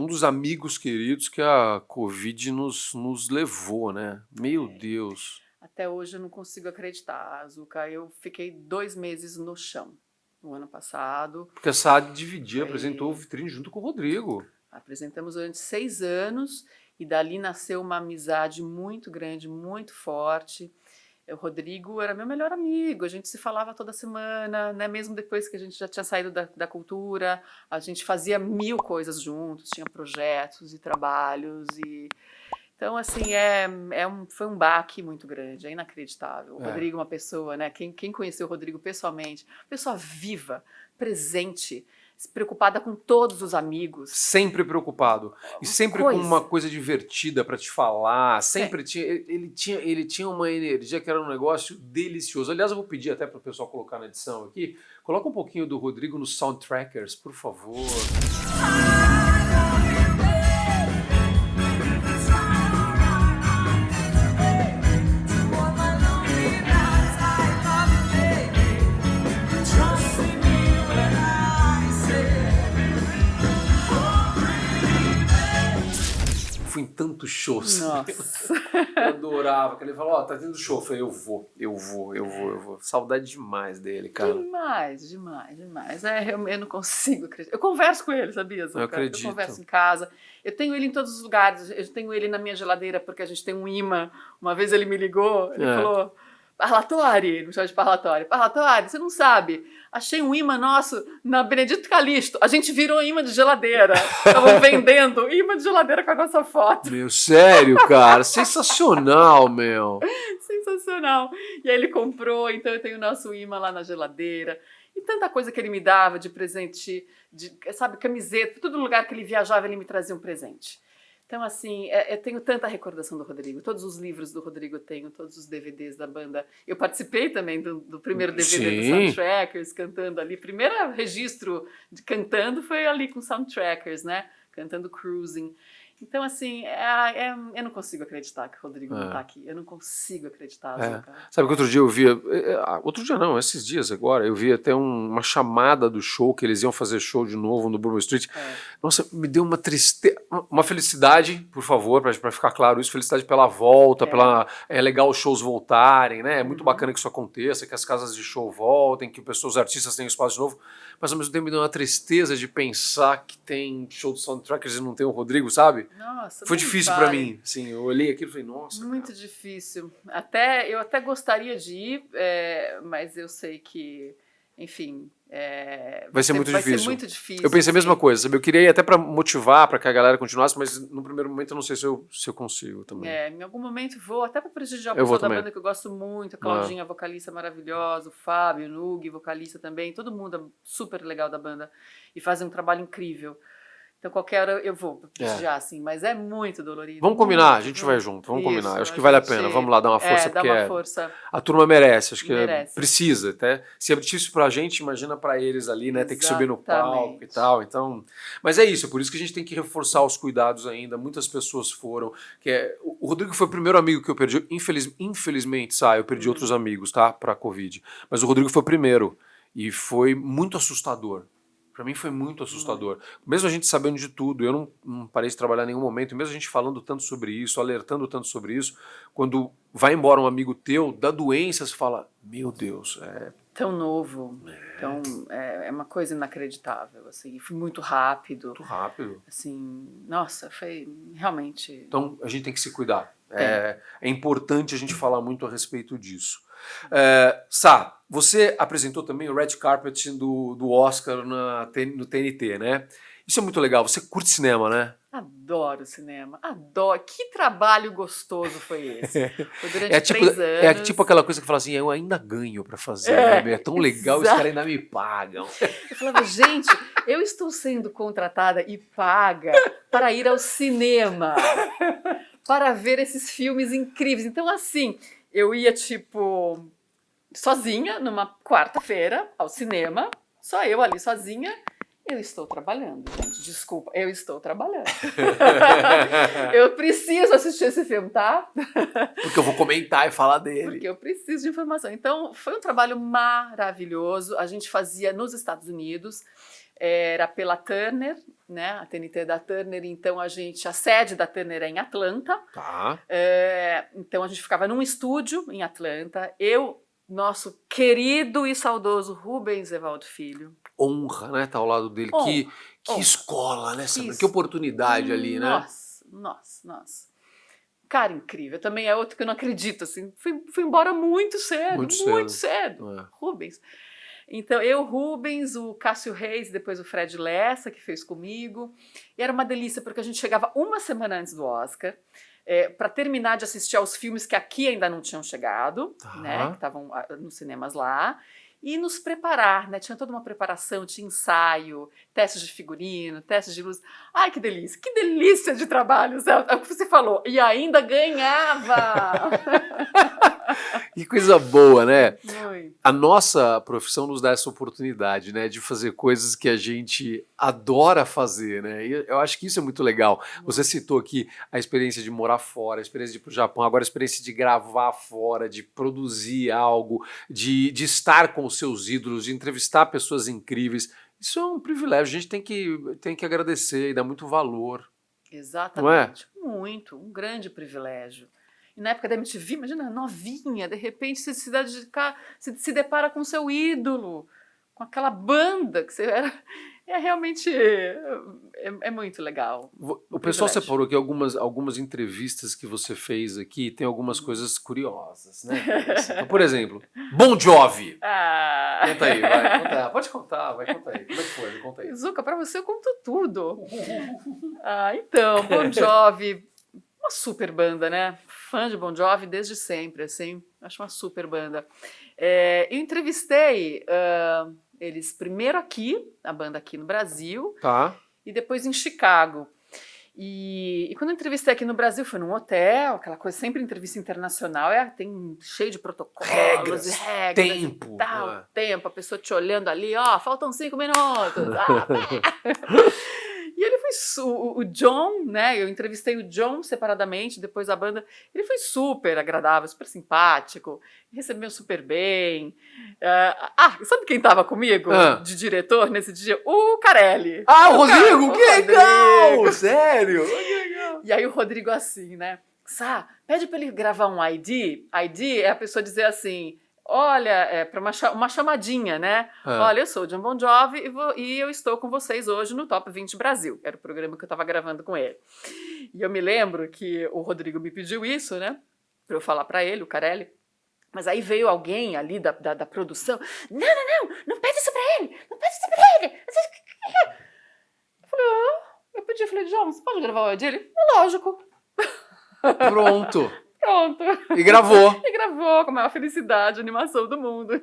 dos amigos queridos que a Covid nos levou, né? Meu Deus. Até hoje eu não consigo acreditar, Zucca. Eu fiquei 2 meses no chão no ano passado. Porque a Saad dividia, apresentou o Vitrine junto com o Rodrigo. Apresentamos durante 6 anos e dali nasceu uma amizade muito grande, muito forte. O Rodrigo era meu melhor amigo, a gente se falava toda semana, né? Mesmo depois que a gente já tinha saído da cultura, a gente fazia 1000 coisas juntos, tinha projetos e trabalhos. Então, assim, foi um baque muito grande, é inacreditável. O Rodrigo é uma pessoa, né? Quem conheceu o Rodrigo pessoalmente, pessoa viva, presente, preocupada com todos os amigos. Sempre preocupado. E sempre com uma coisa divertida para te falar. Sempre ele tinha uma energia que era um negócio delicioso. Aliás, eu vou pedir até para o pessoal colocar na edição aqui. Coloca um pouquinho do Rodrigo nos Soundtrackers, por favor. Fui em tantos shows. Nossa. Eu adorava. Ele falou, tá tendo show. Eu falei, eu vou. Saudade demais dele, cara. Demais. Eu não consigo acreditar. Eu converso com ele, sabia, Zucca? Eu acredito. Eu converso em casa. Eu tenho ele em todos os lugares. Eu tenho ele na minha geladeira porque a gente tem um imã. Uma vez ele me ligou, ele falou... Parlatori, não chama de Parlatori. Parlatori, você não sabe. Achei um imã nosso na Benedito Calixto. A gente virou imã de geladeira. Estavam vendendo imã de geladeira com a nossa foto. Meu, sério, cara. Sensacional, meu. Sensacional. E aí ele comprou, então eu tenho o nosso imã lá na geladeira. E tanta coisa que ele me dava de presente, sabe, camiseta. Todo lugar que ele viajava, ele me trazia um presente. Então, assim, eu tenho tanta recordação do Rodrigo. Todos os livros do Rodrigo eu tenho, todos os DVDs da banda. Eu participei também do primeiro DVD do Soundtrackers, cantando ali. Primeiro registro de cantando foi ali com Soundtrackers, né? Cantando Cruising. Então, assim, eu não consigo acreditar que o Rodrigo não tá aqui. Eu não consigo acreditar. Sabe que outro dia eu via... Outro dia não, esses dias agora. Eu vi até uma chamada do show, que eles iam fazer show de novo no Bourbon Street. Nossa, me deu uma tristeza... Uma felicidade, por favor, para ficar claro isso. Felicidade pela volta, é legal os shows voltarem, né? É muito bacana que isso aconteça, que as casas de show voltem, que os artistas tenham espaço de novo. Mas ao mesmo tempo me deu uma tristeza de pensar que tem show do Soundtrackers e não tem o Rodrigo, sabe? Nossa, foi difícil para mim. Sim, eu olhei aquilo e falei, nossa. Muito cara. difícil. Eu até gostaria de ir, mas eu sei que, enfim. Vai ser muito difícil. Ser muito difícil. Eu pensei a mesma coisa, sabe? Eu queria ir até para motivar, para que a galera continuasse, mas no primeiro momento eu não sei se eu consigo também. Em algum momento vou, até para prestigiar o pessoal da banda que eu gosto muito, a Claudinha, vocalista maravilhosa, o Fábio, o Nug, vocalista também, todo mundo é super legal da banda e fazem um trabalho incrível. Então, qualquer hora eu vou prestigiar, assim, mas é muito dolorido. Vamos combinar, a gente vai junto, vamos combinar. Acho que vale a pena, vamos lá dar uma força, porque uma força. A turma merece, acho que precisa. Até. Se é difícil pra gente, imagina pra eles ali, né, ter que subir no palco e tal. Então, mas é isso, por isso que a gente tem que reforçar os cuidados ainda. Muitas pessoas foram. O Rodrigo foi o primeiro amigo que eu perdi, infelizmente, eu perdi outros amigos, tá, pra Covid. Mas o Rodrigo foi o primeiro. E foi muito assustador. Para mim foi muito assustador. Mesmo a gente sabendo de tudo, eu não parei de trabalhar em nenhum momento, mesmo a gente falando tanto sobre isso, alertando tanto sobre isso, quando vai embora um amigo teu da doença, você fala, meu Deus, tão novo, então é uma coisa inacreditável, assim, foi muito rápido. muito rápido. Assim, nossa, foi realmente... Então a gente tem que se cuidar. É importante a gente falar muito a respeito disso. Sá, você apresentou também o Red Carpet do Oscar no TNT, né? Isso é muito legal. Você curte cinema, né? Adoro cinema, adoro. Que trabalho gostoso foi esse. Foi durante 3 anos. É tipo aquela coisa que fala assim, eu ainda ganho pra fazer, né? É tão legal, os caras ainda me pagam. Eu falava, gente, eu estou sendo contratada e paga para ir ao cinema, para ver esses filmes incríveis. Então, assim, eu ia, tipo, sozinha, numa quarta-feira, ao cinema, só eu ali sozinha. Eu estou trabalhando, gente, desculpa, eu estou trabalhando. Eu preciso assistir esse filme, tá? Porque eu vou comentar e falar dele. Porque eu preciso de informação. Então, foi um trabalho maravilhoso. A gente fazia nos Estados Unidos, era pela Turner, né? A TNT da Turner, então a sede da Turner é em Atlanta. Tá. Então a gente ficava num estúdio em Atlanta. Nosso querido e saudoso Rubens Evaldo Filho. Honra, né? Tá ao lado dele. Que escola, né? Que oportunidade ali, né? Nossa. Cara, incrível. Também é outro que eu não acredito, assim. Fui embora muito cedo. Muito cedo. Rubens. Então, Rubens, o Cássio Reis, depois o Fred Lessa, que fez comigo. E era uma delícia, porque a gente chegava uma semana antes do Oscar, para terminar de assistir aos filmes que aqui ainda não tinham chegado, né? Que estavam nos cinemas lá. E nos preparar, né? Tinha toda uma preparação, tinha ensaio, testes de figurino, testes de luz. Ai, que delícia de trabalho, é o que você falou. E ainda ganhava! Que coisa boa, né? Muito. A nossa profissão nos dá essa oportunidade, né? De fazer coisas que a gente adora fazer, né? E eu acho que isso é muito legal. Você citou aqui a experiência de morar fora, a experiência de ir para o Japão, agora a experiência de gravar fora, de produzir algo, de estar com os seus ídolos, de entrevistar pessoas incríveis. Isso é um privilégio, a gente tem que agradecer e dar muito valor. Exatamente, não é? Muito, um grande privilégio. E na época da MTV, imagina, novinha, de repente você se depara com seu ídolo, com aquela banda que você era. Realmente muito legal. O pessoal separou aqui algumas entrevistas que você fez aqui, tem algumas coisas curiosas, né? Então, por exemplo, Bon Jovi. Conta aí, vai, conta. Pode contar, vai, conta aí. Como é que foi? Conta aí. Zucca, pra você eu conto tudo. Então, Bon Jovi, uma super banda, né? Fã de Bon Jovi desde sempre, assim, acho uma super banda. Eu entrevistei eles primeiro aqui, a banda aqui no Brasil, e depois em Chicago. E quando eu entrevistei aqui no Brasil, foi num hotel, aquela coisa, sempre entrevista internacional, tem cheio de protocolos, regras, tempo. E tal, tempo, a pessoa te olhando ali, faltam 5 minutos. E ele foi o John, né? Eu entrevistei o John separadamente, depois da banda. Ele foi super agradável, super simpático, recebeu super bem. Sabe quem estava comigo de diretor nesse dia? O Carelli. O Rodrigo? Que legal! Sério? Que legal. E aí o Rodrigo assim, né? Sá, pede para ele gravar um ID. ID é a pessoa dizer assim... Olha, para uma chamadinha, né? Olha, eu sou o John Bon Jovi e eu estou com vocês hoje no Top 20 Brasil. Era o programa que eu estava gravando com ele. E eu me lembro que o Rodrigo me pediu isso, né? Para eu falar para ele, o Carelli. Mas aí veio alguém ali da produção. Não pede isso para ele! Não pede isso para ele! Eu falei, John, você pode gravar o ID? Ele, lógico. Pronto. E gravou com a maior felicidade, a animação do mundo.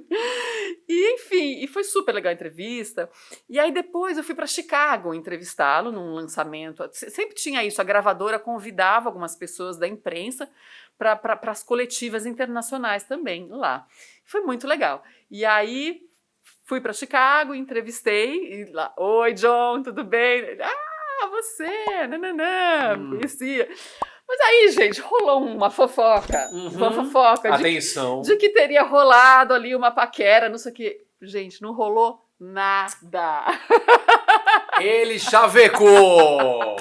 E enfim, foi super legal a entrevista. E aí depois eu fui para Chicago entrevistá-lo num lançamento. Sempre tinha isso, a gravadora convidava algumas pessoas da imprensa para as coletivas internacionais também lá. Foi muito legal. E aí fui para Chicago, entrevistei, e lá, oi John, tudo bem? Ele, você, conhecia. Mas aí, gente, rolou uma fofoca. Uma fofoca. Atenção. De que teria rolado ali uma paquera, não sei o quê. Gente, não rolou nada. Ele chavecou!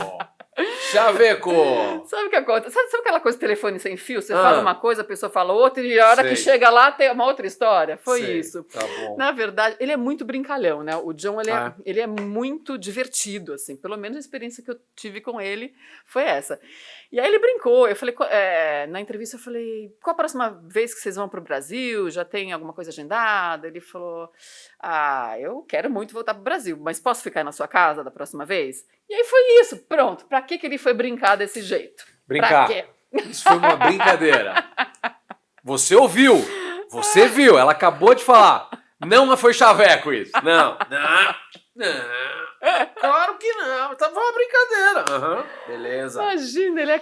Chavecou! Sabe o que acontece? Sabe aquela coisa de telefone sem fio? Você fala uma coisa, a pessoa fala outra, e a hora que chega lá tem uma outra história. Foi isso. Tá bom. Na verdade, ele é muito brincalhão, né? O John, ele é muito divertido, assim. Pelo menos a experiência que eu tive com ele foi essa. E aí ele brincou. Eu falei, na entrevista eu falei, qual a próxima vez que vocês vão para o Brasil? Já tem alguma coisa agendada? Ele falou, eu quero muito voltar para o Brasil, mas posso ficar na sua casa da próxima vez? E aí foi isso, pronto. Pra que ele foi brincar desse jeito? Brincar. Pra quê? Isso foi uma brincadeira. Você ouviu, você viu, ela acabou de falar. Não foi chaveco isso. Não. Claro que não. Foi uma brincadeira. Beleza. Imagina, ele é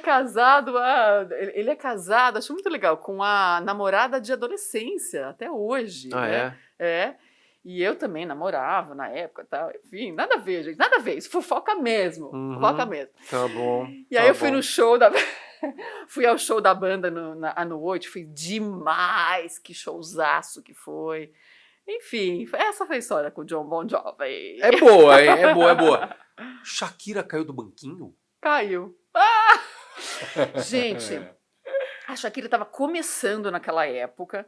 casado, acho muito legal, com a namorada de adolescência, até hoje. Né? É. E eu também namorava na época e tal. Enfim, nada a ver, gente. Nada a ver. Isso fofoca mesmo. Fofoca mesmo. Tá bom. E aí eu fui no show da... fui ao show da banda à noite. Foi demais. Que showzaço que foi. Enfim, essa foi a história com o John Bon Jovi. É boa, hein? É boa. Shakira caiu do banquinho? Caiu. Gente, a Shakira estava começando naquela época.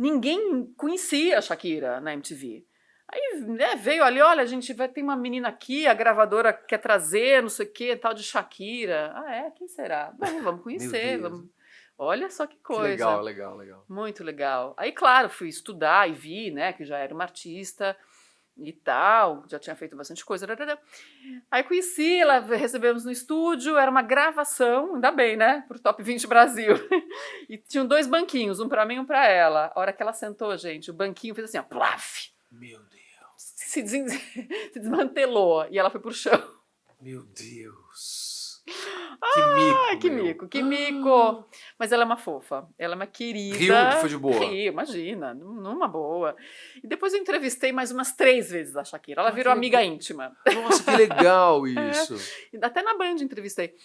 Ninguém conhecia a Shakira na MTV. Aí veio ali, olha, a gente ter uma menina aqui, a gravadora quer trazer, não sei o que, tal de Shakira. Quem será? Bom, vamos conhecer. Olha só que coisa. Que legal. Muito legal. Aí, claro, fui estudar e vi, né, que já era uma artista e tal, já tinha feito bastante coisa. Aí conheci, ela recebemos no estúdio, era uma gravação, ainda bem, né, pro Top 20 Brasil. E tinham 2 banquinhos, um pra mim e um pra ela. A hora que ela sentou, gente, o banquinho fez assim, ó, plaf! Meu Deus. Se desmantelou e ela foi pro chão. Meu Deus. Que mico. Mas ela é uma fofa, ela é uma querida. Rio, foi de boa. Rio, imagina, numa boa. E depois eu entrevistei mais umas 3 vezes a Shakira, ela virou amiga íntima. Nossa, que legal isso. Até na Band entrevistei.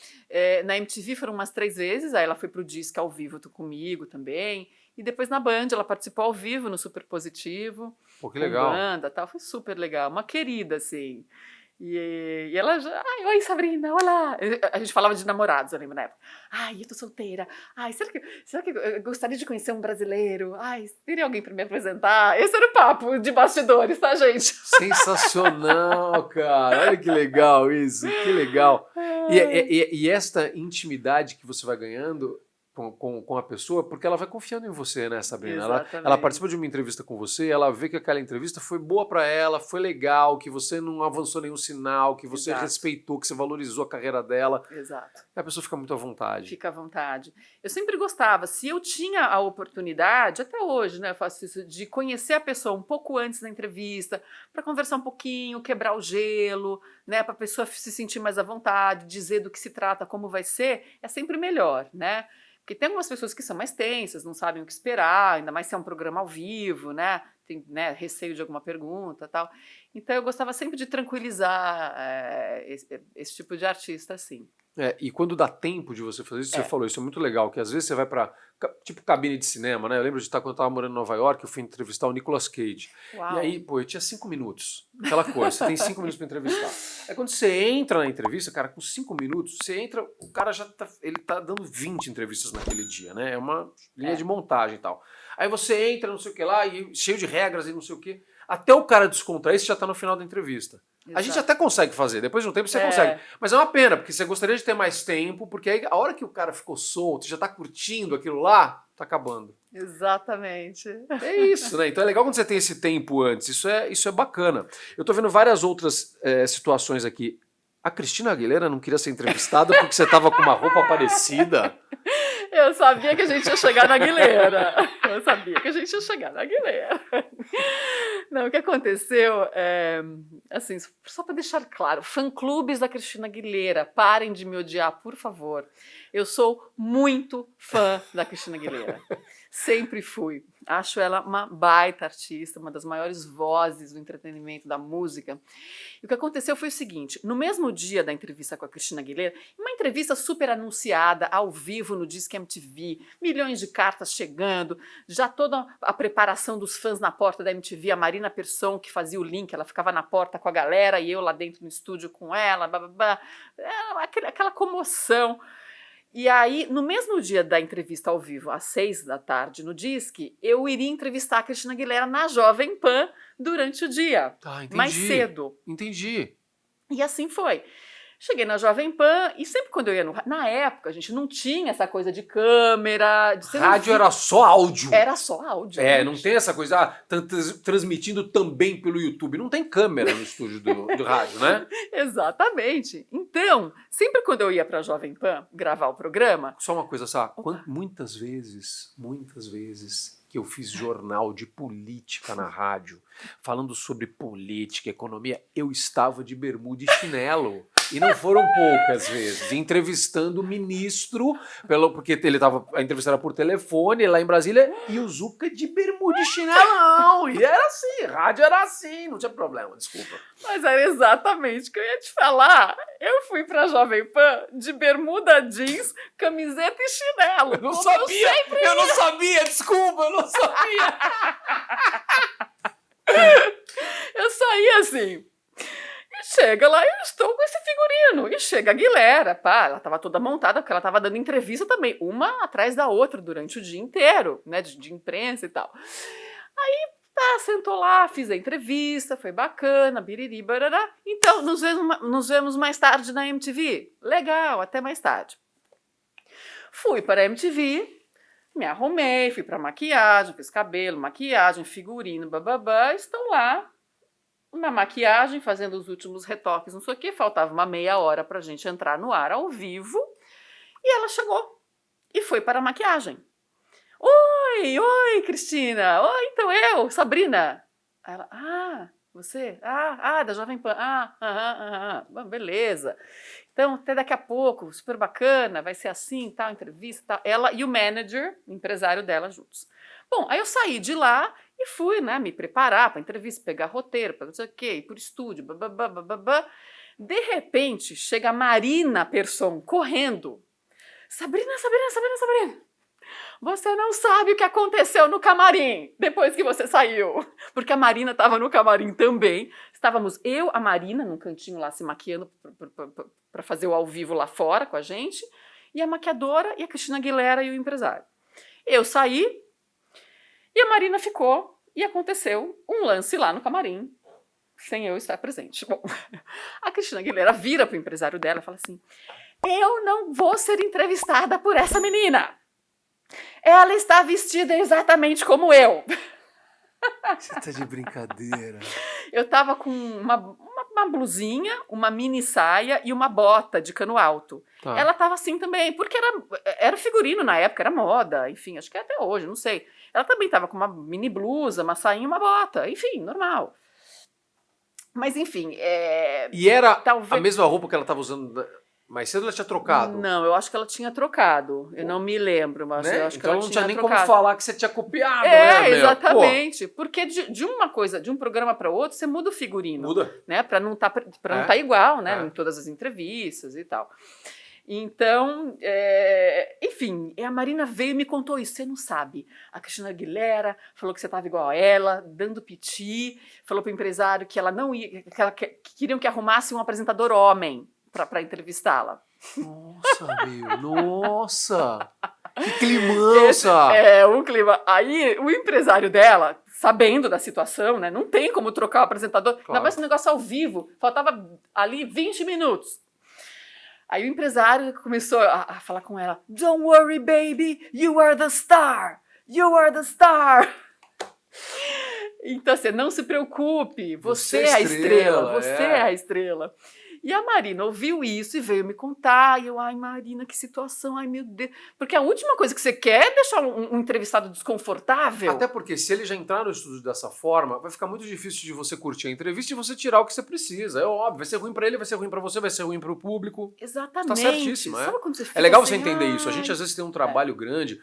Na MTV foram umas 3 vezes, aí ela foi pro Disque ao vivo comigo também. E depois na Band, ela participou ao vivo no Super Positivo. Pô, que legal. Banda, tal, foi super legal, uma querida, assim. E ela já, oi Sabrina, olá. A gente falava de namorados, eu lembro na época. Eu tô solteira. Será que eu gostaria de conhecer um brasileiro? Teria alguém pra me apresentar? Esse era o papo de bastidores, tá, gente? Sensacional, cara. Olha que legal isso, que legal. E esta intimidade que você vai ganhando com a pessoa, porque ela vai confiando em você, né, Sabrina? Ela participa de uma entrevista com você, ela vê que aquela entrevista foi boa para ela, foi legal, que você não avançou nenhum sinal, que você respeitou, que você valorizou a carreira dela. Exato. E a pessoa fica muito à vontade. Fica à vontade. Eu sempre gostava, se eu tinha a oportunidade, até hoje, né, eu faço isso, de conhecer a pessoa um pouco antes da entrevista, para conversar um pouquinho, quebrar o gelo, né, para a pessoa se sentir mais à vontade, dizer do que se trata, como vai ser, é sempre melhor, né? Porque tem algumas pessoas que são mais tensas, não sabem o que esperar, ainda mais se é um programa ao vivo, né? Tem, né, receio de alguma pergunta e tal. Então eu gostava sempre de tranquilizar esse tipo de artista, assim. E quando dá tempo de você fazer isso, você falou, isso é muito legal, que às vezes você vai pra, tipo, cabine de cinema, né? Eu lembro de estar, quando eu tava morando em Nova York, eu fui entrevistar o Nicolas Cage. Uau. E aí, eu tinha 5 minutos. Aquela coisa, você tem 5 minutos pra entrevistar. Aí quando você entra na entrevista, cara, com 5 minutos, você entra, o cara já ele tá dando 20 entrevistas naquele dia, né? É uma linha de montagem e tal. Aí você entra, não sei o que lá, e cheio de regras e não sei o que. Até o cara descontrair, você já tá no final da entrevista. Exato. A gente até consegue fazer, depois de um tempo você consegue. Mas é uma pena, porque você gostaria de ter mais tempo, porque aí a hora que o cara ficou solto, já tá curtindo aquilo lá, tá acabando. Exatamente. É isso, né? Então é legal quando você tem esse tempo antes, isso é bacana. Eu tô vendo várias outras situações aqui. A Cristina Aguilera não queria ser entrevistada porque você tava com uma roupa parecida? Eu sabia que a gente ia chegar na Aguilera. Não, o que aconteceu, assim, só para deixar claro, fã-clubes da Cristina Aguilera, parem de me odiar, por favor. Eu sou muito fã da Cristina Aguilera. Sempre fui. Acho ela uma baita artista, uma das maiores vozes do entretenimento, da música. E o que aconteceu foi o seguinte, no mesmo dia da entrevista com a Cristina Aguilera, uma entrevista super anunciada, ao vivo no Disque MTV, milhões de cartas chegando, já toda a preparação dos fãs na porta da MTV, a Marina Persson que fazia o link, ela ficava na porta com a galera e eu lá dentro no estúdio com ela, bababá, aquela comoção. E aí, no mesmo dia da entrevista ao vivo, às 6 da tarde, no Disque, eu iria entrevistar a Cristina Aguilera na Jovem Pan durante o dia, Entendi. mais cedo. Entendi. E assim foi. Cheguei na Jovem Pan e sempre quando eu ia na época, a gente não tinha essa coisa de câmera. Rádio era só áudio. Era só áudio. Não tem essa coisa, transmitindo também pelo YouTube. Não tem câmera no estúdio do rádio, né? Exatamente. Então, sempre quando eu ia para a Jovem Pan gravar o programa... Só uma coisa, sabe? Muitas vezes que eu fiz jornal de política na rádio, falando sobre política, economia, eu estava de bermuda e chinelo. E não foram poucas vezes, entrevistando o ministro, porque a entrevista era por telefone lá em Brasília, e o Zucca de bermuda e chinelão. E era assim, rádio era assim, não tinha problema, desculpa. Mas era exatamente o que eu ia te falar. Eu fui pra Jovem Pan de bermuda jeans, camiseta e chinelo. Eu não sabia, desculpa, eu não sabia. Eu saí assim... Chega lá, eu estou com esse figurino. E chega a Aguilera, ela estava toda montada, porque ela estava dando entrevista também, uma atrás da outra, durante o dia inteiro, né, de imprensa e tal. Aí, sentou lá, fiz a entrevista, foi bacana, biriri, barará. Então, nos vemos mais tarde na MTV. Legal, até mais tarde. Fui para a MTV, me arrumei, fui para maquiagem, fiz cabelo, maquiagem, figurino, bababá, estou lá. Na maquiagem, fazendo os últimos retoques, não sei o que, faltava uma meia hora pra gente entrar no ar ao vivo, e ela chegou e foi para a maquiagem. Oi, Cristina, oi, então eu, Sabrina. Ela, você? Da Jovem Pan, beleza. Então, até daqui a pouco, super bacana, vai ser assim, tal, entrevista, tal. Ela e o manager, o empresário dela juntos. Bom, aí eu saí de lá e fui, né, me preparar para entrevista, pegar roteiro, para não sei o quê, ir por estúdio, bababá. De repente, chega a Marina Persson correndo. Sabrina, você não sabe o que aconteceu no camarim depois que você saiu. Porque a Marina estava no camarim também. Estávamos eu, a Marina, num cantinho lá se maquiando para fazer o ao vivo lá fora com a gente, e a maquiadora e a Cristina Aguilera e o empresário. Eu saí e a Marina ficou e aconteceu um lance lá no camarim, sem eu estar presente. Bom, a Cristina Aguilera vira para o empresário dela e fala assim, eu não vou ser entrevistada por essa menina. Ela está vestida exatamente como eu. Você tá de brincadeira. Eu tava com uma blusinha, uma mini saia e uma bota de cano alto. Tá. Ela tava assim também, porque era figurino na época, era moda, enfim, acho que é até hoje, não sei. Ela também tava com uma mini blusa, uma sainha e uma bota, enfim, normal. Mas enfim, E era a mesma roupa que ela tava usando... Mais cedo ela tinha trocado? Não, eu acho que ela tinha trocado. Eu não me lembro, mas eu acho que ela tinha trocado. Então não tinha nem como falar que você tinha copiado, né, exatamente. Pô. Porque de uma coisa, de um programa para outro, você muda o figurino. Não não tá igual, né? Em todas as entrevistas e tal. Então, enfim, a Marina veio e me contou isso. Você não sabe. A Cristina Aguilera falou que você estava igual a ela, dando piti. Falou para o empresário que ela não ia, que queriam que arrumasse um apresentador homem para entrevistá-la. Nossa, meu, nossa! Que climança! Um clima. Aí, o empresário dela, sabendo da situação, né, não tem como trocar o apresentador, ainda mais esse negócio ao vivo, faltava ali 20 minutos. Aí o empresário começou a falar com ela, Don't worry, baby, you are the star! You are the star! Então, assim, não se preocupe, você é a estrela, você é a estrela. E a Marina ouviu isso e veio me contar. E eu, ai, Marina, que situação, ai, meu Deus. Porque a última coisa que você quer é deixar um entrevistado desconfortável. Até porque se ele já entrar no estúdio dessa forma, vai ficar muito difícil de você curtir a entrevista e você tirar o que você precisa. É óbvio, vai ser ruim pra ele, vai ser ruim pra você, vai ser ruim pro público. Exatamente. Tá certíssimo, Sabe quando você fica É legal assim, você entender ai, isso. A gente às vezes tem um trabalho grande,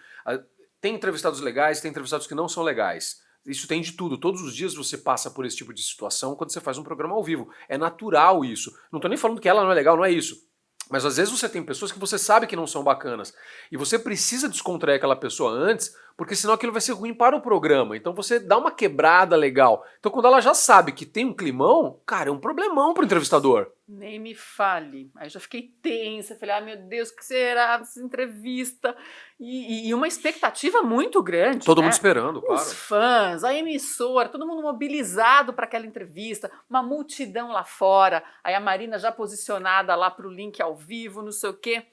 tem entrevistados legais, tem entrevistados que não são legais. Isso tem de tudo. Todos os dias você passa por esse tipo de situação quando você faz um programa ao vivo. É natural isso. Não tô nem falando que ela não é legal, não é isso. Mas às vezes você tem pessoas que você sabe que não são bacanas. E você precisa descontrair aquela pessoa antes, porque senão aquilo vai ser ruim para o programa. Então você dá uma quebrada legal. Então quando ela já sabe que tem um climão, cara, é um problemão pro entrevistador. nem me fale. Aí eu já fiquei tensa, falei, ai meu Deus, o que será essa entrevista? E uma expectativa muito grande. Todo né? mundo esperando, claro. Os fãs, a emissora, todo mundo mobilizado para aquela entrevista, uma multidão lá fora, aí a Marina já posicionada lá para o link ao vivo, não sei o quê.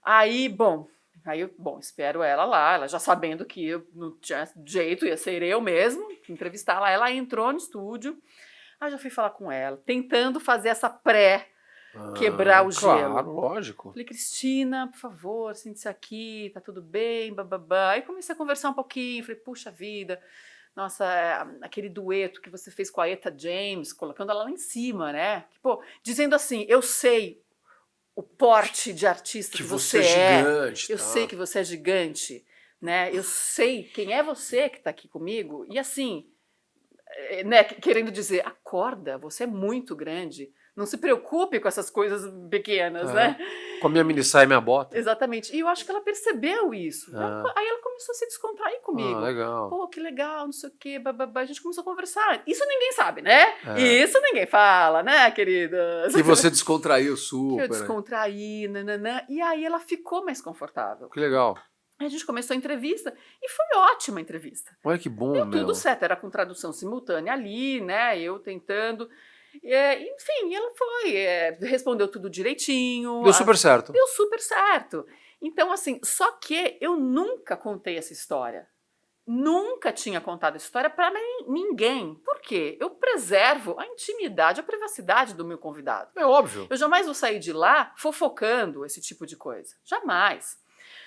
Aí, bom, espero ela lá, ela já sabendo que eu não tinha jeito, ia ser eu mesmo, entrevistá-la. Ela entrou no estúdio, aí já fui falar com ela, tentando fazer essa quebrar o gelo. Claro, lógico. Falei, Cristina, por favor, sente-se aqui, tá tudo bem, bababá. Aí comecei a conversar um pouquinho, falei, puxa vida, nossa, aquele dueto que você fez com a Etta James, colocando ela lá em cima, né? Pô, dizendo assim, eu sei o porte de artista que você é gigante. Eu sei que você é gigante, né? Eu sei quem é você que tá aqui comigo. E assim, né, querendo dizer, acorda, você é muito grande. Não se preocupe com essas coisas pequenas, né? Com a minha mini saia e minha bota. Exatamente. E eu acho que ela percebeu isso. Aí ela começou a se descontrair comigo. Legal. Pô, que legal, não sei o quê, bababá. A gente começou a conversar. Isso ninguém sabe, né? Isso ninguém fala, né, queridas? E você descontraiu super. Que eu descontraí, nananã. E aí ela ficou mais confortável. Que legal. A gente começou a entrevista e foi ótima a entrevista. Olha que bom, Deu meu. tudo certo, era com tradução simultânea ali, né? Eu tentando. Enfim, ela foi, respondeu tudo direitinho. Deu super certo. Deu super certo. Então, assim, só que eu nunca contei essa história. Nunca tinha contado essa história para ninguém. Por quê? Eu preservo a intimidade, a privacidade do meu convidado. É óbvio. Eu jamais vou sair de lá fofocando esse tipo de coisa. Jamais.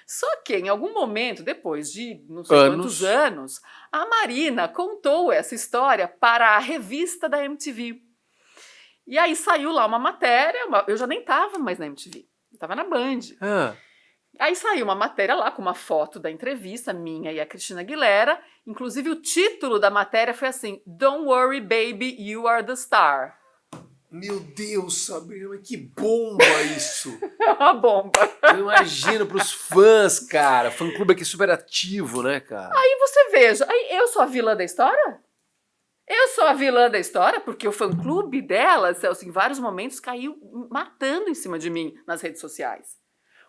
Só que em algum momento, depois de não sei quantos anos, a Marina contou essa história para a revista da MTV. E aí saiu lá uma matéria, eu já nem estava mais na MTV, eu estava na Band. Aí saiu uma matéria lá com uma foto da entrevista minha e a Cristina Aguilera. Inclusive o título da matéria foi assim, Don't worry baby, you are the star. Meu Deus, Sabrina, que bomba isso! É uma bomba. Eu imagino pros fãs, cara. Fã-clube aqui super ativo, né, cara? Aí você veja, aí eu sou a vilã da história? Eu sou a vilã da história porque o fã-clube dela, Celso, em vários momentos caiu matando em cima de mim nas redes sociais.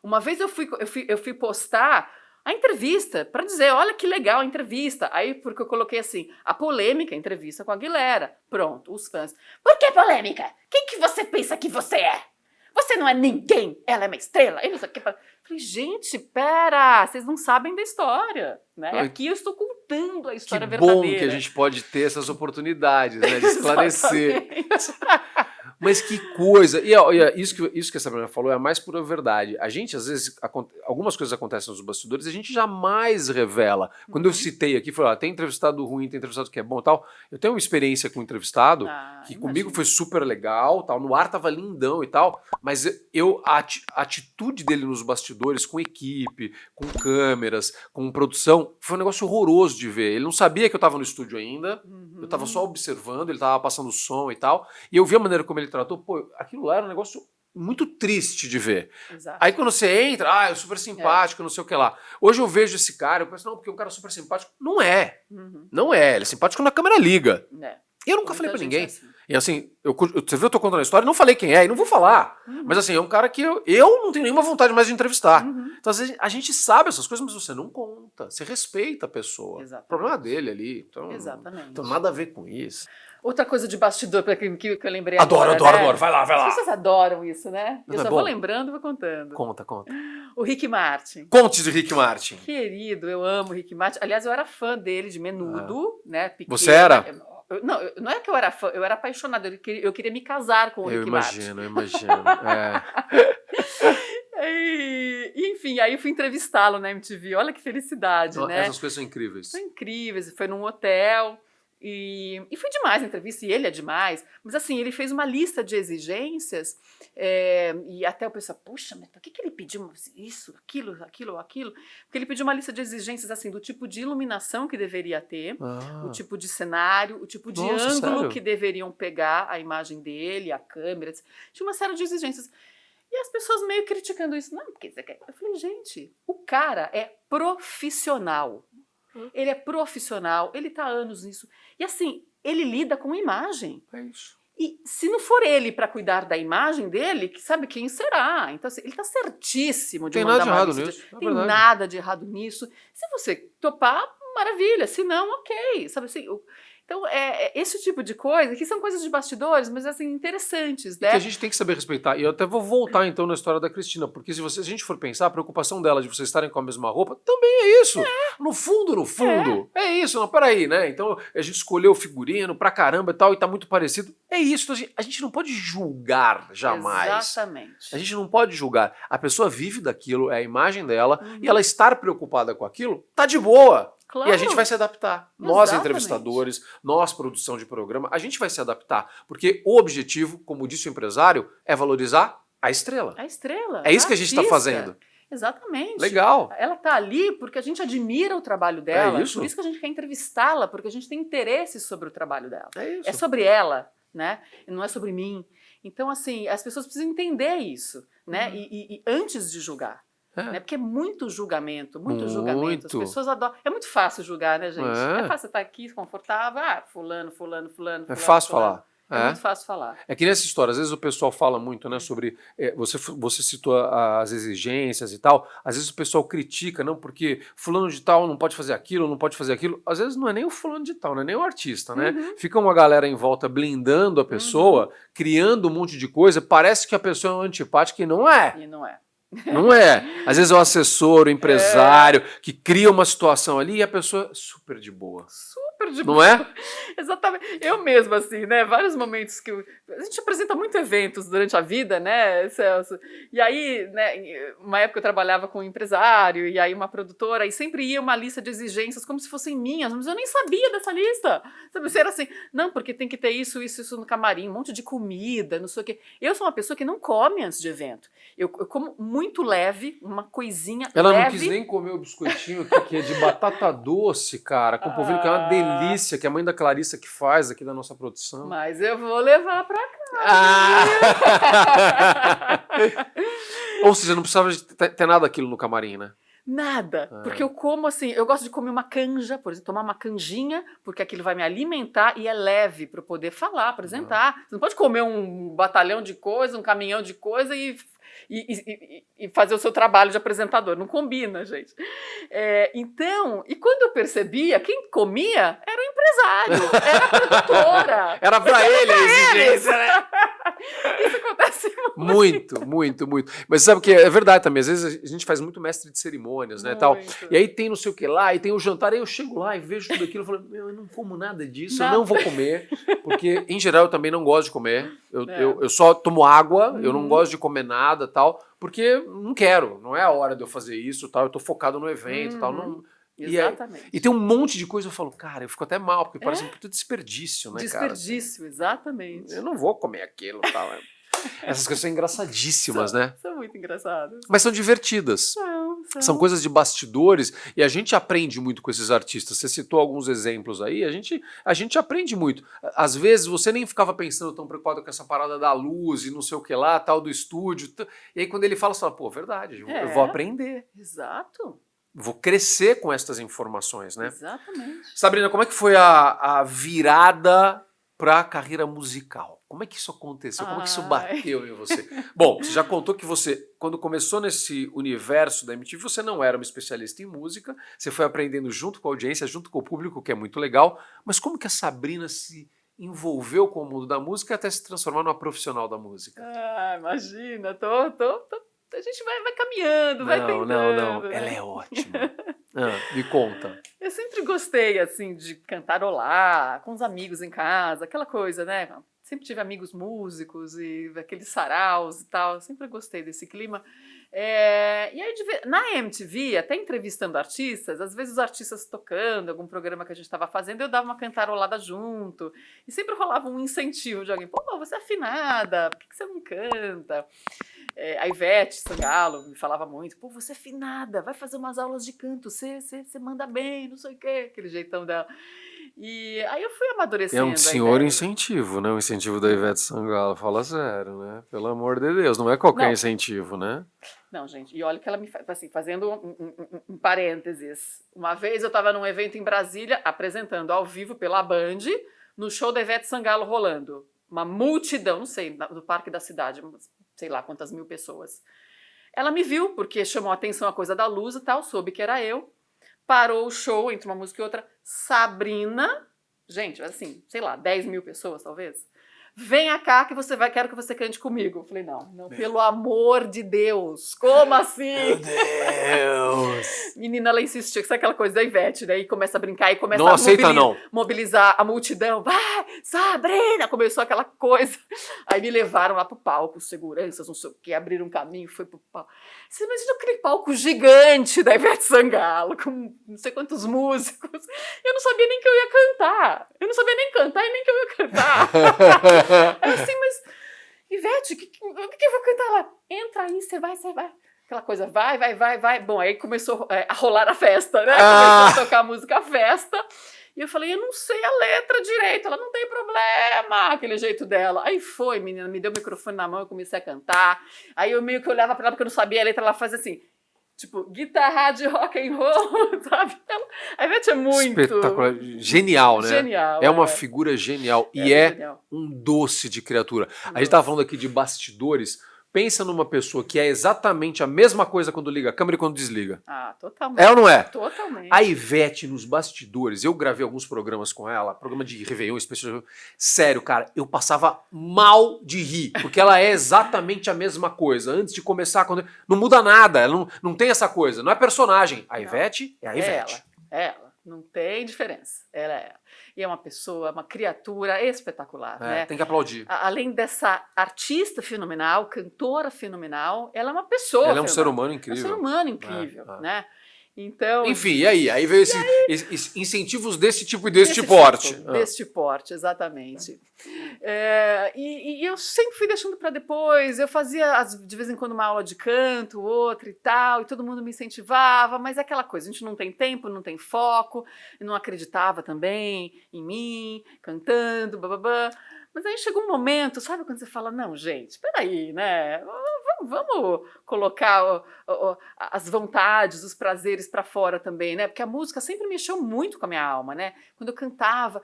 Uma vez eu fui postar a entrevista para dizer, olha que legal a entrevista. Aí porque eu coloquei assim, a polêmica entrevista com a Aguilera. Pronto, os fãs. Por que polêmica? Quem que você pensa que você é? Você não é ninguém, ela é uma estrela. Eu não sei o que. Falei, gente, pera, vocês não sabem da história, né? Aqui eu estou contando a história verdadeira. Que bom que a gente pode ter essas oportunidades, né, de esclarecer. Mas que coisa! E isso que a Sabrina falou é a mais pura verdade. A gente, às vezes, algumas coisas acontecem nos bastidores e a gente jamais revela. Quando eu citei aqui, falei, tem entrevistado ruim, tem entrevistado que é bom e tal. Eu tenho uma experiência com um entrevistado que comigo foi super legal, tal, no ar tava lindão e tal, mas a atitude dele nos bastidores, com equipe, com câmeras, com produção, foi um negócio horroroso de ver. Ele não sabia que eu tava no estúdio ainda, eu tava só observando, ele tava passando som e tal, e eu vi a maneira como ele tratou, pô, aquilo lá era um negócio muito triste de ver. Exato. Aí quando você entra, é super simpático, não sei o que lá. Hoje eu vejo esse cara, eu penso, não, porque o cara é super simpático. Não é. Não é. Ele é simpático quando a câmera liga. E eu nunca falei pra ninguém. E assim, você viu, eu tô contando a história, não falei quem é e não vou falar. Mas assim, é um cara que eu não tenho nenhuma vontade mais de entrevistar. Então às vezes a gente sabe essas coisas, mas você não conta. Você respeita a pessoa. Exatamente. O problema é dele ali. Então, exatamente. Então nada a ver com isso. Outra coisa de bastidor que eu lembrei adoro, agora, adoro. Vai lá. As pessoas adoram isso, né? Não eu só vou lembrando e vou contando. Conta. O Rick Martin. Conte de Rick Martin. Querido, eu amo o Rick Martin. Aliás, eu era fã dele, de Menudo, né? Pequena. Você era? Não é que eu era fã, eu era apaixonada, eu queria me casar com o Eu Rick Martin. imagino. É. Enfim, aí eu fui entrevistá-lo na MTV, olha que felicidade, né? Essas coisas são incríveis. São incríveis, foi num hotel e foi demais a entrevista, e ele é demais, mas assim, ele fez uma lista de exigências e até o pessoal, puxa, mas por que ele pediu isso, aquilo, porque ele pediu uma lista de exigências assim, do tipo de iluminação que deveria ter, o tipo de cenário, o tipo de Nossa, ângulo sério? que deveriam pegar a imagem dele, a câmera, tinha uma série de exigências. E as pessoas meio criticando isso. Não, porque você quer. Eu falei, gente, o cara é profissional. Ele é profissional, ele tá há anos nisso. E assim, ele lida com imagem. É isso. E se não for ele para cuidar da imagem dele, que sabe quem será? Então, assim, ele tá certíssimo de Tem mandar nada de uma errado lista nisso, é Tem verdade. nada de errado nisso. Se você topar, maravilha. Se não, ok. Sabe assim? Então, esse tipo de coisa, que são coisas de bastidores, mas assim, interessantes, E né? que a gente tem que saber respeitar. E eu até vou voltar então na história da Cristina, porque se a gente for pensar, a preocupação dela de vocês estarem com a mesma roupa também é isso. No fundo, é isso. Não, peraí, né? Então a gente escolheu o figurino pra caramba e tal, e tá muito parecido. É isso. Então, a gente não pode julgar jamais. Exatamente. A gente não pode julgar. A pessoa vive daquilo, é a imagem dela, e ela estar preocupada com aquilo, tá de boa. Claro. E a gente vai se adaptar. Nós, Exatamente. entrevistadores, nós, produção de programa, a gente vai se adaptar. Porque o objetivo, como disse o empresário, é valorizar a estrela. A estrela. É isso que a gente está artista. fazendo. Exatamente. Legal. Ela tá ali porque a gente admira o trabalho dela. É isso. Por isso que a gente quer entrevistá-la, porque a gente tem interesse sobre o trabalho dela. É isso. É sobre ela, né? E não é sobre mim. Então, assim, as pessoas precisam entender isso, né? E antes de julgar. Né? Porque é muito julgamento. As pessoas adoram. É muito fácil julgar, né, gente? É fácil estar aqui, confortável. Fulano. É fácil falar. É muito fácil falar. É que nessa história, às vezes o pessoal fala muito, né, sobre... você citou as exigências e tal. Às vezes o pessoal critica, não, porque fulano de tal não pode fazer aquilo, não pode fazer aquilo. Às vezes não é nem o fulano de tal, não é nem o artista, né? Fica uma galera em volta blindando a pessoa, criando um monte de coisa. Parece que a pessoa é antipática e não é. E não é. Não é. Às vezes é o assessor, o empresário, que cria uma situação ali e a pessoa é super de boa. Super de Não boa. é? Exatamente. Eu mesma, assim, né? Vários momentos que a gente apresenta muito eventos durante a vida, né, Celso? E aí, né, uma época eu trabalhava com um empresário e aí uma produtora, e sempre ia uma lista de exigências como se fossem minhas, mas eu nem sabia dessa lista. Sabe, você era assim, não, porque tem que ter isso no camarim, um monte de comida, não sei o quê. Eu sou uma pessoa que não come antes de evento. Eu como muito leve, uma coisinha Ela leve. não quis nem comer o biscoitinho aqui, que é de batata doce, cara, com polvilho, que é uma delícia, que é a mãe da Clarissa que faz aqui da nossa produção. Mas eu vou levar pra cá. Ou seja, não precisava ter nada daquilo no camarim, né? Nada, porque eu como assim, eu gosto de comer uma canja, por exemplo, tomar uma canjinha, porque aquilo vai me alimentar e é leve para eu poder falar, apresentar. Você não pode comer um batalhão de coisa, um caminhão de coisa e fazer o seu trabalho de apresentador. Não combina, gente. Então, e quando eu percebia, quem comia era o empresário, era a produtora. Era pra ele a exigência, né? Isso acontece Muito. Mas sabe o que é verdade também, às vezes a gente faz muito mestre de cerimônias, né, tal. E aí tem não sei o que lá, e tem o jantar, aí eu chego lá e vejo tudo aquilo, eu falo, eu não como nada disso, eu não vou comer, porque em geral eu também não gosto de comer, eu só tomo água, eu não gosto de comer nada, tal, porque não quero, não é a hora de eu fazer isso, tal, eu tô focado no evento, tal, não... Exatamente. E tem um monte de coisa, eu falo, cara, eu fico até mal, porque parece um puta desperdício, né, cara? Desperdício, exatamente. Eu não vou comer aquilo, tal. Essas coisas são engraçadíssimas, né? São muito engraçadas. Mas são divertidas. São coisas de bastidores e a gente aprende muito com esses artistas. Você citou alguns exemplos aí, a gente aprende muito. Às vezes você nem ficava pensando tão preocupado com essa parada da luz e não sei o que lá, tal, do estúdio. E aí quando ele fala, você fala, pô, verdade, eu vou aprender. Exato. Vou crescer com estas informações, né? Exatamente. Sabrina, como é que foi a virada para a carreira musical? Como é que isso aconteceu? Como é que isso bateu em você? Bom, você já contou que você, quando começou nesse universo da MTV, você não era uma especialista em música, você foi aprendendo junto com a audiência, junto com o público, que é muito legal, mas como que a Sabrina se envolveu com o mundo da música até se transformar numa profissional da música? Imagina, a gente vai caminhando, vai tentando. Não, né? ela é ótima. Me conta. Eu sempre gostei, assim, de cantarolar com os amigos em casa, aquela coisa, né? Sempre tive amigos músicos e aqueles saraus e tal, sempre gostei desse clima. E aí, na MTV, até entrevistando artistas, às vezes os artistas tocando, algum programa que a gente estava fazendo, eu dava uma cantarolada junto. E sempre rolava um incentivo de alguém, pô, você é afinada, por que você não canta? A Ivete Sangalo me falava muito, pô, você é afinada, vai fazer umas aulas de canto, você manda bem, não sei o quê, aquele jeitão dela. E aí eu fui amadurecendo. É um senhor incentivo, né? O incentivo da Ivete Sangalo, fala sério, né? Pelo amor de Deus, não é qualquer incentivo, né? Não, gente, e olha que ela me faz, assim, fazendo um parênteses. Uma vez eu estava num evento em Brasília, apresentando ao vivo pela Band, no show da Ivete Sangalo rolando. Uma multidão, não sei, no Parque da Cidade, sei lá quantas mil pessoas. Ela me viu, porque chamou a atenção a coisa da luz e tal, soube que era eu. Parou o show entre uma música e outra. Sabrina, gente, assim, sei lá, 10 mil pessoas talvez. Venha cá que quero que você cante comigo. Eu falei, não, pelo amor de Deus, como assim? Meu Deus! Menina, ela insistiu, que sabe aquela coisa da Ivete, né? E começa a brincar e começa mobilizar a multidão. Vai, Sabrina! Começou aquela coisa. Aí me levaram lá pro palco, seguranças, não sei o quê, abriram um caminho, foi pro palco. Você imagina aquele palco gigante da Ivete Sangalo, com não sei quantos músicos. Eu não sabia nem que eu ia cantar. Eu não sabia nem cantar e nem que eu ia cantar. Aí assim, mas Ivete, o que eu vou cantar lá? Entra aí, você vai. Aquela coisa, vai. Bom, aí começou a rolar a festa, né? Começou a tocar a música festa. E eu falei, eu não sei a letra direito, ela não tem problema, aquele jeito dela. Aí foi, menina, me deu o microfone na mão, eu comecei a cantar. Aí eu meio que olhava pra ela, porque eu não sabia a letra, ela fazia assim, tipo, guitarra de rock and roll, sabe? A Ivete é muito... espetacular, genial, né? Genial. É uma figura genial e genial. Um doce de criatura. A gente tava falando aqui de bastidores. Pensa numa pessoa que é exatamente a mesma coisa quando liga a câmera e quando desliga. Ah, totalmente. É ou não é? Totalmente. A Ivete nos bastidores, eu gravei alguns programas com ela, programa de Réveillon, especial. Sério, cara, eu passava mal de rir, porque ela é exatamente a mesma coisa. Antes de começar, não muda nada, ela não tem essa coisa, não é personagem. A Ivete é a Ivete. Ela. Não tem diferença. Ela é ela. E é uma pessoa, uma criatura espetacular, né? Tem que aplaudir. Além dessa artista fenomenal, cantora fenomenal, ela é uma pessoa Ela é um ser humano incrível. É um ser humano incrível, né? Então... Enfim, e aí? Aí veio esses incentivos desse tipo e deste porte. Deste porte, exatamente. E eu sempre fui deixando para depois. Eu fazia, de vez em quando, uma aula de canto, outra e tal, e todo mundo me incentivava, mas é aquela coisa, a gente não tem tempo, não tem foco, não acreditava também em mim, cantando, bababá. Mas aí chegou um momento, sabe quando você fala, não, gente, peraí, né? Vamos colocar as vontades, os prazeres para fora também, né? Porque a música sempre mexeu muito com a minha alma, né? Quando eu cantava,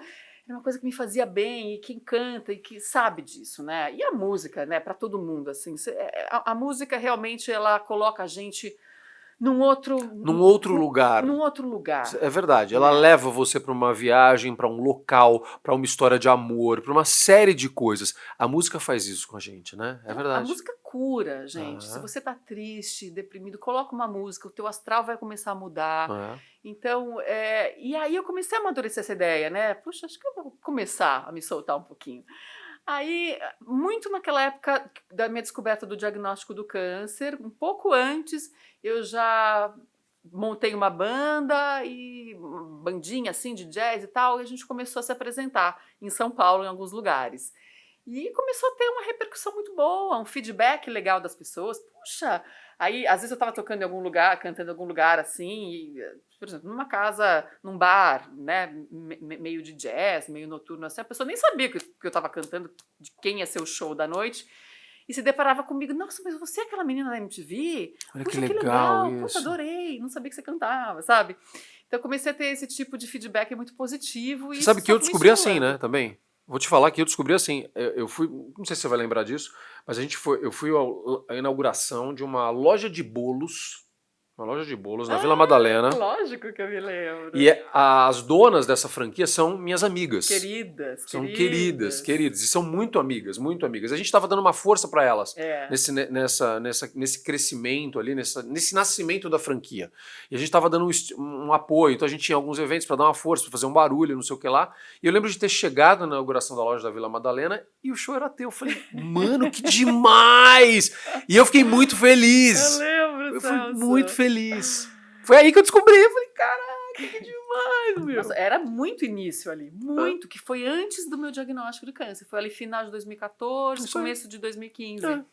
era uma coisa que me fazia bem, e quem canta e que sabe disso, né? E a música, né? Para todo mundo, assim, a música realmente ela coloca a gente num outro lugar. Num outro lugar. É verdade. Ela leva você para uma viagem, para um local, para uma história de amor, para uma série de coisas. A música faz isso com a gente, né? É verdade. A música cura, gente. Se você tá triste, deprimido, coloca uma música, o teu astral vai começar a mudar. Então, e aí eu comecei a amadurecer essa ideia, né? Puxa, acho que eu vou começar a me soltar um pouquinho. Aí, muito naquela época da minha descoberta do diagnóstico do câncer, um pouco antes, eu já montei uma banda, e uma bandinha assim de jazz e tal, e a gente começou a se apresentar em São Paulo, em alguns lugares. E começou a ter uma repercussão muito boa, um feedback legal das pessoas. Puxa, aí às vezes eu estava tocando em algum lugar, cantando em algum lugar assim, e, por exemplo, numa casa, num bar, né, meio de jazz, meio noturno assim, a pessoa nem sabia que eu estava cantando, de quem ia ser o show da noite, e se deparava comigo, nossa, mas você é aquela menina da MTV? Olha, puxa, que legal isso. Puxa, adorei, não sabia que você cantava, sabe? Então eu comecei a ter esse tipo de feedback muito positivo. Você sabe que eu descobri assim, né, também? Vou te falar que eu descobri assim, eu fui, não sei se você vai lembrar disso, mas eu fui à inauguração de uma loja de bolos Uma loja de bolos na Vila Madalena. Lógico que eu me lembro. E as donas dessa franquia são minhas amigas. Queridas. São queridas. E são muito amigas, muito amigas. A gente estava dando uma força para elas nesse crescimento ali, nesse nascimento da franquia. E a gente estava dando um apoio. Então a gente tinha alguns eventos para dar uma força, para fazer um barulho, não sei o que lá. E eu lembro de ter chegado na inauguração da loja da Vila Madalena e o show era teu. Eu falei, mano, que demais! E eu fiquei muito feliz. Eu lembro, Eu fui muito feliz. Foi aí que eu descobri. Eu falei, caraca, que demais, meu. Nossa, era muito início ali, muito, que foi antes do meu diagnóstico de câncer. Foi ali final de 2014, começo de 2015.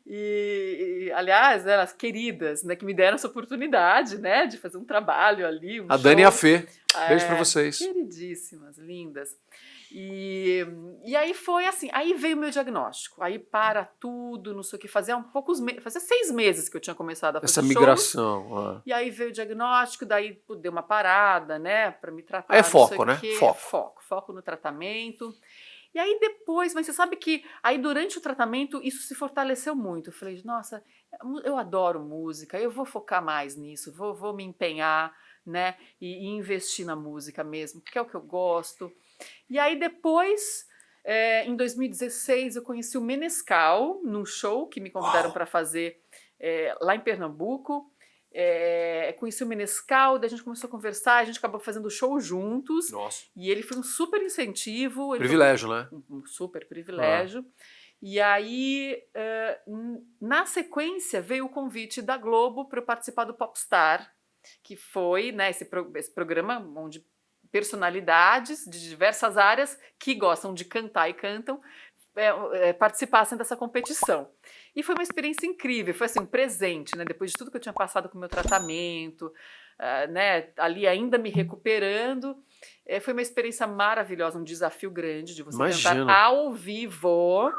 E, aliás, elas queridas, né, que me deram essa oportunidade, né, de fazer um trabalho ali. A Dani e a Fê. Beijo pra vocês. Queridíssimas, lindas. E aí foi assim, aí veio o meu diagnóstico, aí para tudo, não sei o que, fazia 6 meses que eu tinha começado a fazer essa shows, migração. e aí veio o diagnóstico, daí deu uma parada, né, para me tratar. É foco, né? Foco no tratamento. E aí depois, mas você sabe que aí durante o tratamento isso se fortaleceu muito. Eu falei, nossa, eu adoro música, eu vou focar mais nisso, vou me empenhar, né, e investir na música mesmo, porque é o que eu gosto. E aí depois, em 2016, eu conheci o Menescal num show que me convidaram para fazer lá em Pernambuco. Conheci o Menescal, daí a gente começou a conversar, a gente acabou fazendo show juntos. Nossa. E ele foi um super incentivo. Privilégio, né? Um super privilégio. E aí, na sequência, veio o convite da Globo para eu participar do Popstar, que foi, né, esse programa onde personalidades de diversas áreas que gostam de cantar e cantam participassem dessa competição. E foi uma experiência incrível, foi assim, um presente, né? Depois de tudo que eu tinha passado com o meu tratamento, né, ali ainda me recuperando, foi uma experiência maravilhosa, um desafio grande de você cantar ao vivo,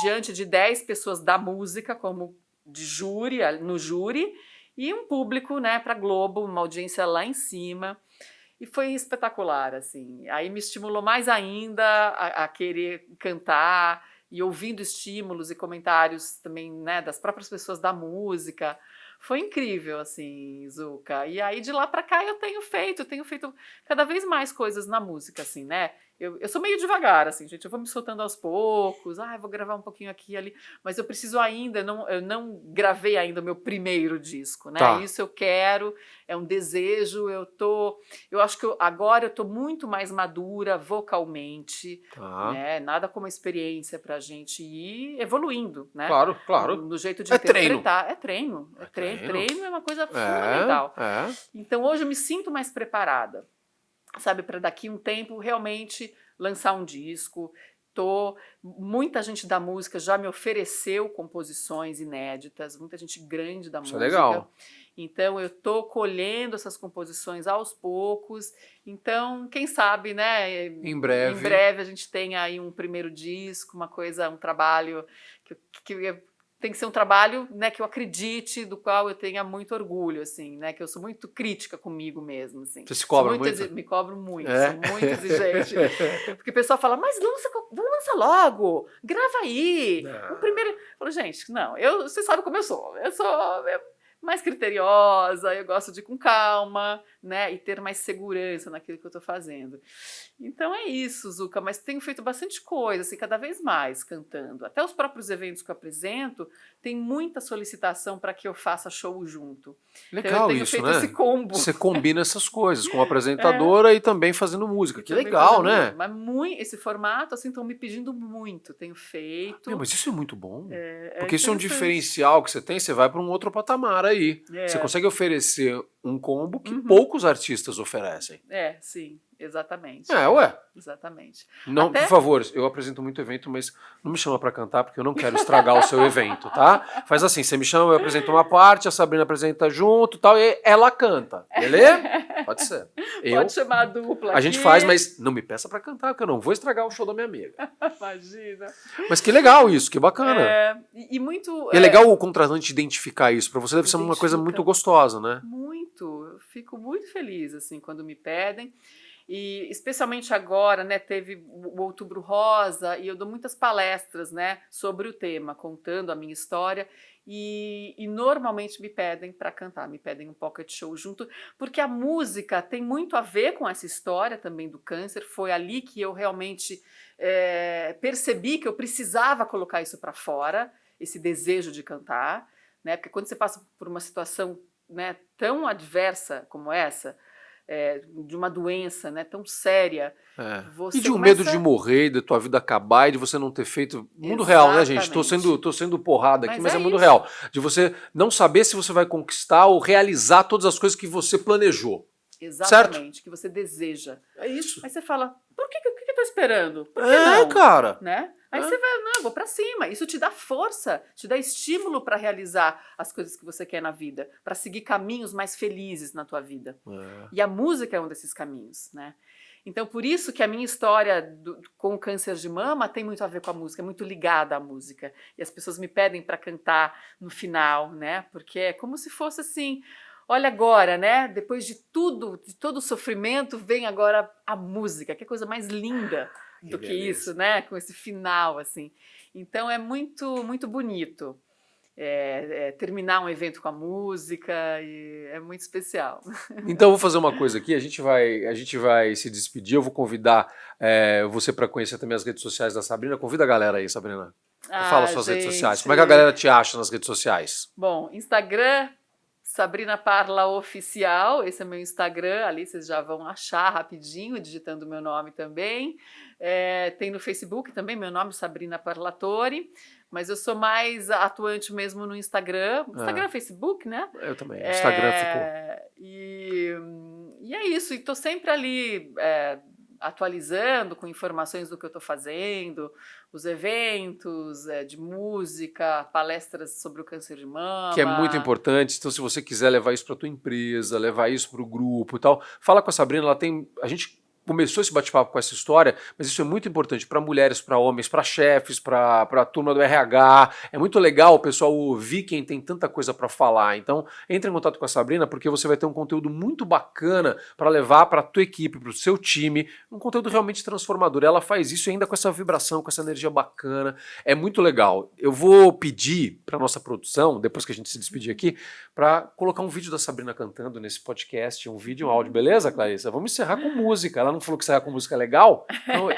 diante de 10 pessoas da música, como de júri, no júri, e um público, né, para Globo, uma audiência lá em cima. E foi espetacular, assim. Aí me estimulou mais ainda a querer cantar, e ouvindo estímulos e comentários também, né, das próprias pessoas da música. Foi incrível, assim, Zucca. E aí de lá para cá eu tenho feito cada vez mais coisas na música, assim, né? Eu sou meio devagar, assim, gente, eu vou me soltando aos poucos, vou gravar um pouquinho aqui e ali, mas eu preciso ainda, eu não gravei ainda o meu primeiro disco, né? Tá. Isso eu quero, é um desejo, eu acho que agora eu tô muito mais madura vocalmente, né? Nada como a experiência pra gente ir evoluindo, né? Claro. No jeito de interpretar. Treino é uma coisa fundamental. Então hoje eu me sinto mais preparada, sabe, para daqui um tempo realmente lançar um disco. Muita gente da música já me ofereceu composições inéditas, muita gente grande da música. Isso é legal. Então eu tô colhendo essas composições aos poucos. Então, quem sabe, né? Em breve a gente tenha aí um primeiro disco, um trabalho que tem que ser um trabalho, né, que eu acredite, do qual eu tenha muito orgulho, assim, né, que eu sou muito crítica comigo mesmo, assim. Você se cobra muito? Me cobro muito, sou muito exigente. Porque o pessoal fala, mas lança logo, grava aí. O primeiro... Eu falo, gente, não, você sabe como eu sou. Eu sou mais criteriosa, eu gosto de ir com calma, né, e ter mais segurança naquilo que eu tô fazendo. Então é isso, Zucca, mas tenho feito bastante coisa, assim, cada vez mais cantando. Até os próprios eventos que eu apresento, tem muita solicitação para que eu faça show junto. Legal, então eu tenho isso, feito né? esse combo. Você combina essas coisas, como apresentadora e também fazendo música. Que legal, né? Mas esse formato, assim, estão me pedindo muito. Tenho feito. Mas isso é muito bom. Porque isso é um diferencial que você tem, você vai para um outro patamar aí. Você consegue oferecer um combo que poucos artistas oferecem. Sim. Exatamente. Exatamente. Não, por favor, eu apresento muito evento, mas não me chama pra cantar porque eu não quero estragar o seu evento, tá? Faz assim, você me chama, eu apresento uma parte, a Sabrina apresenta junto, tal, e ela canta, beleza? Pode ser. Pode chamar a dupla. A gente faz, mas não me peça pra cantar, porque eu não vou estragar o show da minha amiga. Imagina. Mas que legal isso, que bacana. E muito. É legal o contratante identificar isso. Pra você deve ser uma coisa muito gostosa, né? Muito. Eu fico muito feliz assim quando me pedem. E especialmente agora, né, teve o Outubro Rosa e eu dou muitas palestras, né, sobre o tema, contando a minha história e normalmente me pedem para cantar, me pedem um pocket show junto, porque a música tem muito a ver com essa história também do câncer. Foi ali que eu realmente percebi que eu precisava colocar isso para fora, esse desejo de cantar, né, porque quando você passa por uma situação, né, tão adversa como essa, de uma doença, né, tão séria, E de um medo de morrer, da tua vida acabar e de você não ter feito... Mundo real, né, gente? Tô sendo porrada aqui, mas é mundo real. De você não saber se você vai conquistar ou realizar todas as coisas que você planejou. Exatamente, certo? Que você deseja. É isso. Aí você fala, por que eu tô esperando? Por que não? Cara. Né? Aí você vai, não, eu vou pra cima. Isso te dá força, te dá estímulo para realizar as coisas que você quer na vida, para seguir caminhos mais felizes na tua vida. E a música é um desses caminhos, né? Então, por isso que a minha história com o câncer de mama tem muito a ver com a música, é muito ligada à música. E as pessoas me pedem para cantar no final, né? Porque é como se fosse assim, olha agora, né? Depois de tudo, de todo o sofrimento, vem agora a música, que é coisa mais linda do que isso, né? Com esse final, assim. Então é muito, muito bonito. Terminar um evento com a música e é muito especial. Então eu vou fazer uma coisa aqui, a gente vai se despedir, eu vou convidar você para conhecer também as redes sociais da Sabrina. Convida a galera aí, Sabrina. Fala suas redes sociais. Como é que a galera te acha nas redes sociais? Bom, Instagram, Sabrina Parla Oficial, esse é meu Instagram, ali vocês já vão achar rapidinho, digitando o meu nome também. Tem no Facebook também, meu nome Sabrina Parlatore, mas eu sou mais atuante mesmo no Instagram. Instagram, Facebook, né? Eu também, Instagram ficou. E é isso, e tô sempre ali atualizando com informações do que eu estou fazendo, os eventos de música, palestras sobre o câncer de mama. Que é muito importante. Então, se você quiser levar isso para tua empresa, levar isso para o grupo e tal, fala com a Sabrina. A gente começou esse bate-papo com essa história, mas isso é muito importante para mulheres, para homens, para chefes, para a turma do RH. É muito legal o pessoal ouvir quem tem tanta coisa para falar. Então, entre em contato com a Sabrina, porque você vai ter um conteúdo muito bacana para levar para a tua equipe, para o seu time, um conteúdo realmente transformador. Ela faz isso ainda com essa vibração, com essa energia bacana. É muito legal. Eu vou pedir para nossa produção, depois que a gente se despedir aqui, para colocar um vídeo da Sabrina cantando nesse podcast, um vídeo e um áudio, beleza, Clarissa? Vamos encerrar com música. Ela não falou que saia com música legal? Então,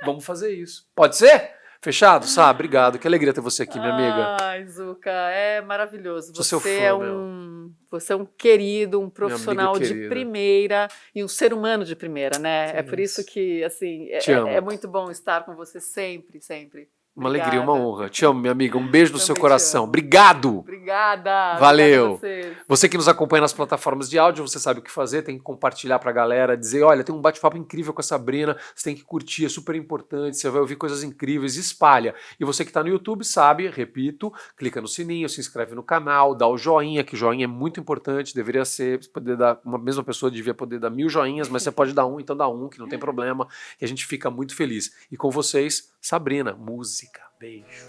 vamos fazer isso. Pode ser? Fechado? Sá, obrigado. Que alegria ter você aqui, minha amiga. Ai, Zuca, é maravilhoso. Sou seu fã, você é um querido, um profissional de primeira e um ser humano de primeira, né? É por isso que, assim, é muito bom estar com você sempre, sempre. Uma alegria, uma honra. Te amo, minha amiga. Um beijo no seu coração. Obrigado! Obrigada! Valeu! Obrigada a você que nos acompanha nas plataformas de áudio, você sabe o que fazer, tem que compartilhar pra galera, dizer, olha, tem um bate-papo incrível com a Sabrina, você tem que curtir, é super importante, você vai ouvir coisas incríveis, espalha. E você que tá no YouTube sabe, repito, clica no sininho, se inscreve no canal, dá o joinha, que joinha é muito importante, deveria ser, poder dar, uma mesma pessoa devia poder dar 1000 joinhas, mas você pode dar um, então dá um, que não tem problema, e a gente fica muito feliz. E com vocês, Sabrina, música. Beijo.